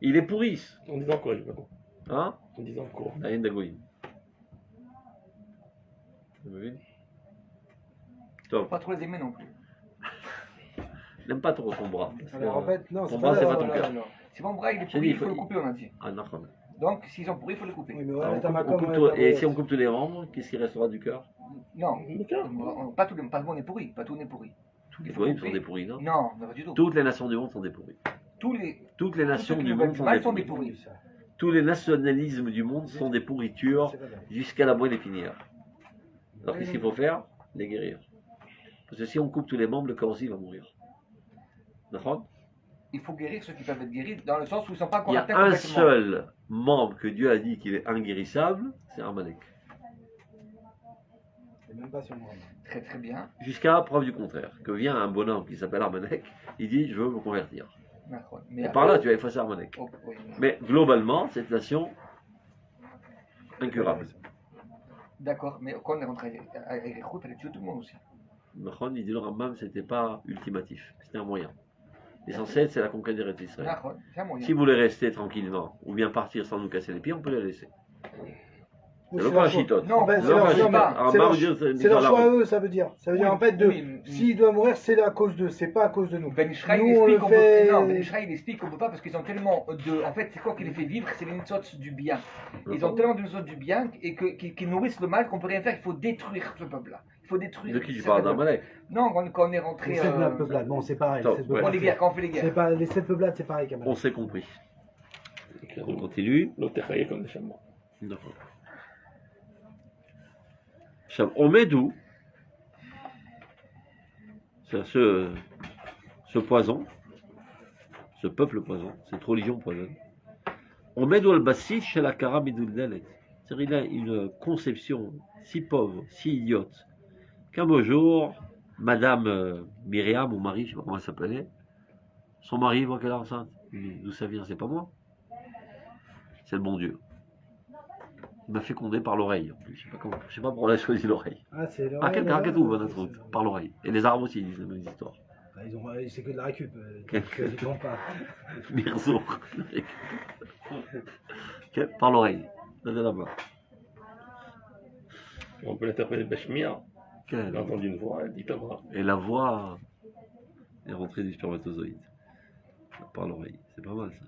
[SPEAKER 1] Ils les pourrissent.
[SPEAKER 4] En disant quoi, je sais pas.
[SPEAKER 1] Hein?
[SPEAKER 4] En disant quoi?
[SPEAKER 1] La haine d'Agoïm. Vous avez vu? Top.
[SPEAKER 2] Pas trop les aimer non plus.
[SPEAKER 1] N'aime pas trop ton bras.
[SPEAKER 3] Alors en fait, non,
[SPEAKER 1] ton bras, c'est pas ton cœur.
[SPEAKER 2] Si mon bras il est pourri, il faut le couper, on a dit.
[SPEAKER 1] Ah, non,
[SPEAKER 2] Donc, s'ils sont pourris, il faut le couper.
[SPEAKER 3] Oui, mais
[SPEAKER 1] et si on coupe tous les membres, qu'est-ce qui restera du cœur?
[SPEAKER 2] Non, pas tout le monde est pourri, pas tout n'est pourri.
[SPEAKER 1] Tous les pourris sont des pourris, non?
[SPEAKER 2] Non, pas du tout.
[SPEAKER 1] Toutes les nations du monde sont des pourris. Toutes les nations du monde sont des pourris. Tous les nationalismes du monde sont des pourritures jusqu'à la moelle épinière. Alors qu'est-ce qu'il faut faire? Les guérir. Parce que si on coupe tous les membres, le corps aussi va mourir. D'accord?
[SPEAKER 2] Il faut guérir ceux qui peuvent être guéris, dans le sens où ils ne sont pas encore
[SPEAKER 1] atteints complètement. Il y a un seul membre que Dieu a dit qu'il est inguérissable, c'est Amalek.
[SPEAKER 3] Même pas sur moi.
[SPEAKER 2] Très très bien.
[SPEAKER 1] Jusqu'à preuve du contraire, que vient un bonhomme qui s'appelle Amalek, il dit je veux me convertir. Et par là tu vas effacer Amalek.
[SPEAKER 2] Oui,
[SPEAKER 1] mais globalement, cette nation incurable.
[SPEAKER 2] D'accord, mais quand on est rentré avec les routes, elle a tué tout le monde aussi.
[SPEAKER 1] Il dit le Rambam, c'était pas ultimatif, c'était un moyen. L'essentiel, c'est la conquête des Israël. Si vous voulez rester tranquillement, ou bien partir sans nous casser les pieds, on peut les laisser.
[SPEAKER 3] Ou
[SPEAKER 1] C'est
[SPEAKER 3] c'est
[SPEAKER 1] le
[SPEAKER 3] leur choix.
[SPEAKER 1] parachitote.
[SPEAKER 2] Non,
[SPEAKER 3] Ben,
[SPEAKER 2] c'est
[SPEAKER 3] c'est leur
[SPEAKER 2] leur
[SPEAKER 3] choix,
[SPEAKER 2] choix.
[SPEAKER 3] mais c'est leur- c'est leur choix à eux, ça veut dire. Ça veut dire
[SPEAKER 2] Oui,
[SPEAKER 3] en fait,
[SPEAKER 2] oui.
[SPEAKER 3] s'il doit mourir, c'est à cause d'eux, c'est pas à cause de nous.
[SPEAKER 2] Ben Ishraï,
[SPEAKER 3] Nous,
[SPEAKER 2] il
[SPEAKER 3] on
[SPEAKER 2] explique
[SPEAKER 3] le
[SPEAKER 2] qu'on
[SPEAKER 3] fait-
[SPEAKER 2] peut... Non, Ben Ishraï, il explique qu'on peut pas parce qu'ils ont tellement de... En fait, c'est quoi qui les fait vivre? C'est les nitzots du bien. Ils ont tellement de nitzots du bien et qu'ils nourrissent le mal qu'on peut rien faire. Il faut détruire ce peuple-là. Il faut détruire...
[SPEAKER 1] De qui tu
[SPEAKER 2] ce
[SPEAKER 1] parles
[SPEAKER 2] peuple.
[SPEAKER 1] d'Amalek?
[SPEAKER 2] Non, quand on est rentré...
[SPEAKER 3] Les 7 peuplades, bon, c'est pareil.
[SPEAKER 1] Top,
[SPEAKER 3] les sept
[SPEAKER 1] ouais.
[SPEAKER 2] Pour
[SPEAKER 3] peuplades,
[SPEAKER 2] les guerres, quand on fait les
[SPEAKER 3] c'est
[SPEAKER 2] guerres.
[SPEAKER 3] pas les 7 peuplades, c'est pareil quand même.
[SPEAKER 1] On s'est compris. On
[SPEAKER 4] Donc,
[SPEAKER 1] continue.
[SPEAKER 4] l'autre est comme des chameaux.
[SPEAKER 1] D'accord. Omedou, c'est ce poison, ce peuple poison, cette religion poison. Omedou al-Bassi chez la Kara Miduldelet. C'est-à-dire, il a une conception si pauvre, si idiote, qu'un beau jour, Madame Myriam, ou Marie, je ne sais pas comment elle s'appelait, son mari voit qu'elle est enceinte. Il dit, d'où ça vient? C'est pas moi. C'est le bon Dieu. Il m'a fécondé par l'oreille. En plus. Je sais pas comment. Je sais pas pourquoi on a choisi l'oreille.
[SPEAKER 3] Ah, c'est
[SPEAKER 1] Ah, quel
[SPEAKER 3] là,
[SPEAKER 1] tout, bon, truc, par l'oreille. Et les arbres aussi, ils disent la même histoire.
[SPEAKER 3] C'est que de la récup.
[SPEAKER 1] Quel-
[SPEAKER 3] Ils vont pas.
[SPEAKER 1] Mirzo. Par l'oreille. Là, de là-bas.
[SPEAKER 4] On peut l'interpréter Beshmir.
[SPEAKER 1] Quel-
[SPEAKER 4] Il a entendu une voix, elle dit pas moi.
[SPEAKER 1] Et la voix est rentrée du spermatozoïde. Par l'oreille. C'est pas mal ça.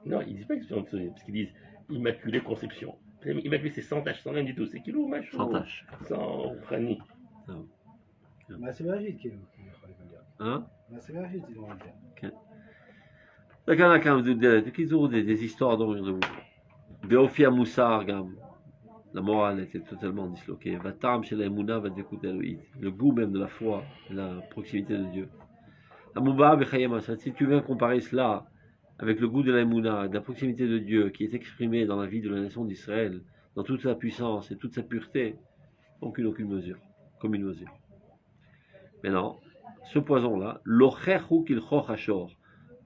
[SPEAKER 4] Non, ils disent pas qu'ils sont parce qu'ils disent Immaculée Conception. Immaculée, c'est sans tache, sans rien du tout. C'est kilo, machin.
[SPEAKER 1] Sans tâche.
[SPEAKER 4] Sans prani.
[SPEAKER 3] Bah, c'est Mergit qui est.
[SPEAKER 1] Hein?
[SPEAKER 3] Bah, c'est Mergit, ils vont le dire.
[SPEAKER 1] D'accord, quand ils ont des histoires d'horreur de vous. Beofia Moussar, la morale était totalement disloquée. Vatam chez la Emouna va d'écouter le goût même de la foi, la proximité de Dieu. Amouba Bechayama, si tu veux comparer cela avec le goût de la Emouna, de la proximité de Dieu qui est exprimée dans la vie de la nation d'Israël, dans toute sa puissance et toute sa pureté, aucune mesure, comme une mesure. Mais non, ce poison-là, l'ochechu qu'il choch hachor.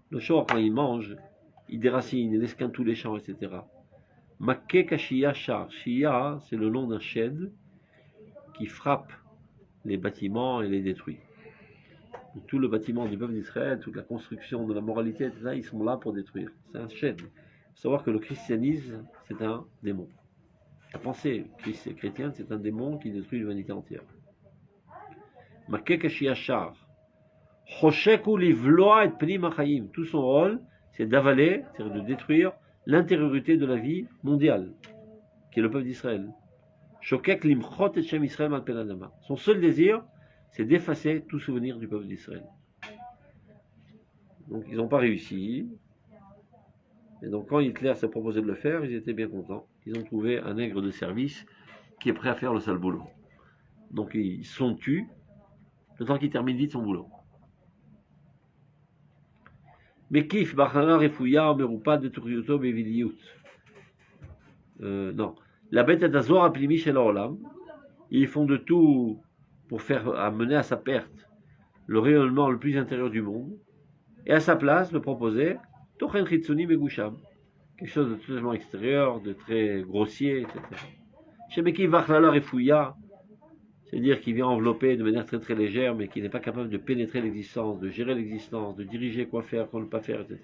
[SPEAKER 1] Le chor, quand il mange, il déracine, il esquinte tous les champs, etc. Makke kashia char. Shia, c'est le nom d'un shed qui frappe les bâtiments et les détruit. Donc, tout le bâtiment du peuple d'Israël, toute la construction de la moralité, etc., ils sont là pour détruire. C'est un shed. Il faut savoir que le christianisme, c'est un démon. La pensée chrétienne, c'est un démon qui détruit l'humanité entière. Makke kashia char. Chosheku livloa et pnim achayim. Tout son rôle, c'est d'avaler, c'est-à-dire de détruire l'intériorité de la vie mondiale, qui est le peuple d'Israël. Shokek limchot et shem Israël al penadama. Son seul désir, c'est d'effacer tout souvenir du peuple d'Israël. Donc ils n'ont pas réussi. Et donc quand Hitler s'est proposé de le faire, ils étaient bien contents. Ils ont trouvé un nègre de service qui est prêt à faire le sale boulot. Donc ils sont tués le temps qu'il termine vite son boulot. Mekif, Bachana, Refouya, Merupa, de Turioto, Beviliout. Non. La bête est d'Azor à Plimi chez l'Olam. Ils font de tout pour faire amener à sa perte le rayonnement le plus intérieur du monde. Et à sa place, le proposer Tochen Chitsuni Megusham. Quelque chose de totalement extérieur, de très grossier, etc. Chez Mekif, Bachana, Refouya, c'est-à-dire qu'il vient envelopper de manière très très légère, mais qui n'est pas capable de pénétrer l'existence, de gérer l'existence, de diriger quoi faire, quoi ne pas faire, etc.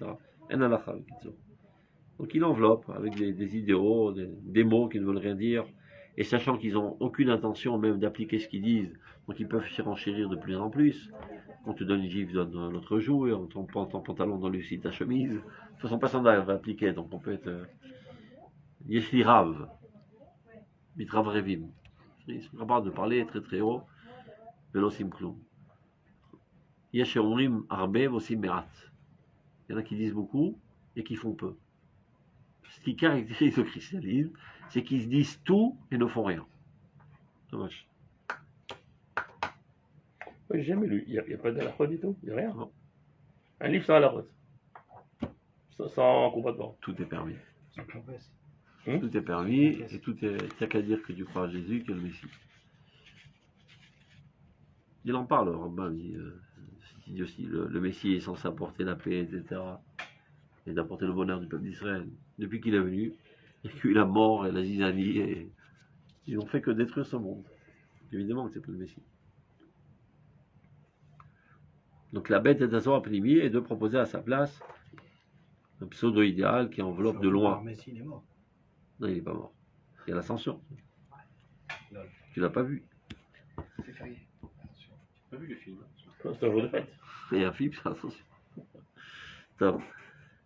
[SPEAKER 1] Donc il enveloppe avec des idéaux, des mots qui ne veulent rien dire, et sachant qu'ils n'ont aucune intention même d'appliquer ce qu'ils disent, donc ils peuvent s'y renchérir de plus en plus. On te donne une gifle, donne l'autre joue, et on te prend ton pantalon dans le aussi ta chemise. De toute façon, personne va appliquer, donc on peut être Yeshli Rav, Mitrav Revim. Ils sont capables de parler très très haut, Velosim Kloum. Yesheomrim Arbe Vosim Merat. Il y en a qui disent beaucoup et qui font peu. Ce qui caractérise le christianisme, c'est qu'ils se disent tout et ne font rien. Dommage.
[SPEAKER 4] J'ai jamais lu. Il n'y a pas de la du tout. Il n'y a rien.
[SPEAKER 1] Non.
[SPEAKER 4] Un livre sans la route. Sans combattement.
[SPEAKER 1] Tout est permis.
[SPEAKER 3] C'est une promesse.
[SPEAKER 1] Tout est permis et tout est. Il n'y a qu'à dire que tu crois à Jésus, que le Messie. Il en parle, Rambam dit aussi, le Messie est censé apporter la paix, etc. Et d'apporter le bonheur du peuple d'Israël. Depuis qu'il est venu, il y a eu la mort et la zizanie, et ils n'ont fait que détruire ce monde. Évidemment que c'est pas le Messie. Donc la bête est d'Azor Apnimi et de proposer à sa place un pseudo-idéal qui enveloppe de loin.
[SPEAKER 3] Messi, il est mort.
[SPEAKER 1] Non, il n'est pas mort. Il y a l'ascension.
[SPEAKER 5] Non.
[SPEAKER 1] Tu l'as pas vu.
[SPEAKER 2] C'est férié. Attention.
[SPEAKER 5] J'ai pas vu le film.
[SPEAKER 4] C'est un jour de fête.
[SPEAKER 1] Il y a un film sur l'ascension. טוב.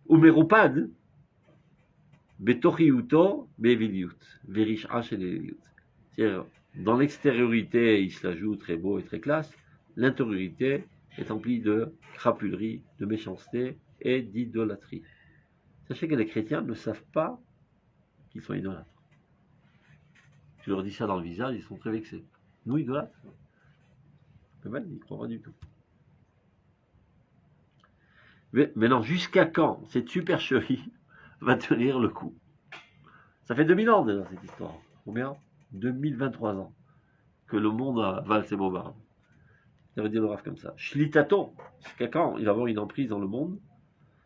[SPEAKER 1] ומרופד בתוכיותו באוויליות, ורשעה של אליליות. C'est-à-dire, dans l'extériorité, il se la joue très beau et très classe. L'intériorité est emplie de crapulerie, de méchanceté et d'idolâtrie. Sachez que les chrétiens ne savent pas qu'ils sont idolâtres. Tu leur dis ça dans le visage, ils sont très vexés. Nous, idolâtres? Ils ne croient pas du tout. Mais maintenant, jusqu'à quand cette supercherie va tenir le coup? Ça fait 2000 ans déjà cette histoire. Combien? 2023 ans que le monde avale ses bombardes. Ça veut dire le Rav comme ça. Shlitato, jusqu'à quand il va avoir une emprise dans le monde?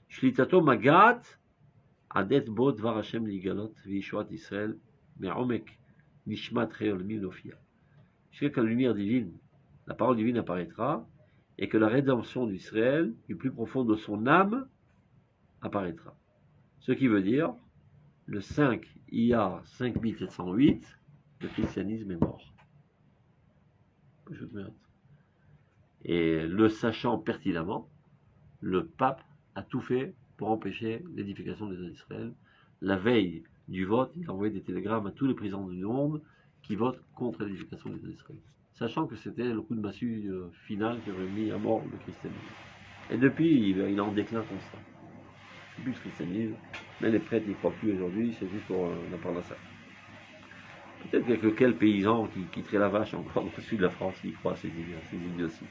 [SPEAKER 1] Shlitato magat adet bo dvar Hashem ligalot v'yishuat Israël me'omek nishmat reol minofia. Jusqu'à que la lumière divine, la parole divine apparaîtra et que la rédemption d'Israël, du plus profond de son âme, apparaîtra. Ce qui veut dire, le 5 Iyar 5708, le christianisme est mort. Et le sachant pertinemment, le pape a tout fait pour empêcher l'édification des d'Israël. La veille du vote, il a envoyé des télégrammes à tous les présidents du monde qui votent contre l'édification des d'Israël. Sachant que c'était le coup de massue final qui aurait mis à mort le christianisme. Et depuis, il est en déclin constant. C'est plus le christianisme, mais les prêtres n'y croient plus aujourd'hui, c'est juste pour la parnassa. Peut-être que quel paysan qui quitterait la vache encore dans le sud de la France qui croit à ces idioties.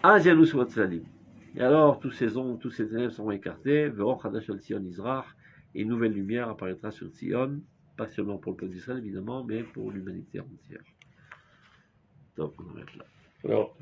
[SPEAKER 1] Azianus Watzalim. Et alors, tous ces ténèbres seront écartés, Ve'or Chadash al Tzion Izrach, et une nouvelle lumière apparaîtra sur Tzion, pas seulement pour le peuple d'Israël évidemment, mais pour l'humanité entière. Donc, on arrête là.
[SPEAKER 4] Alors,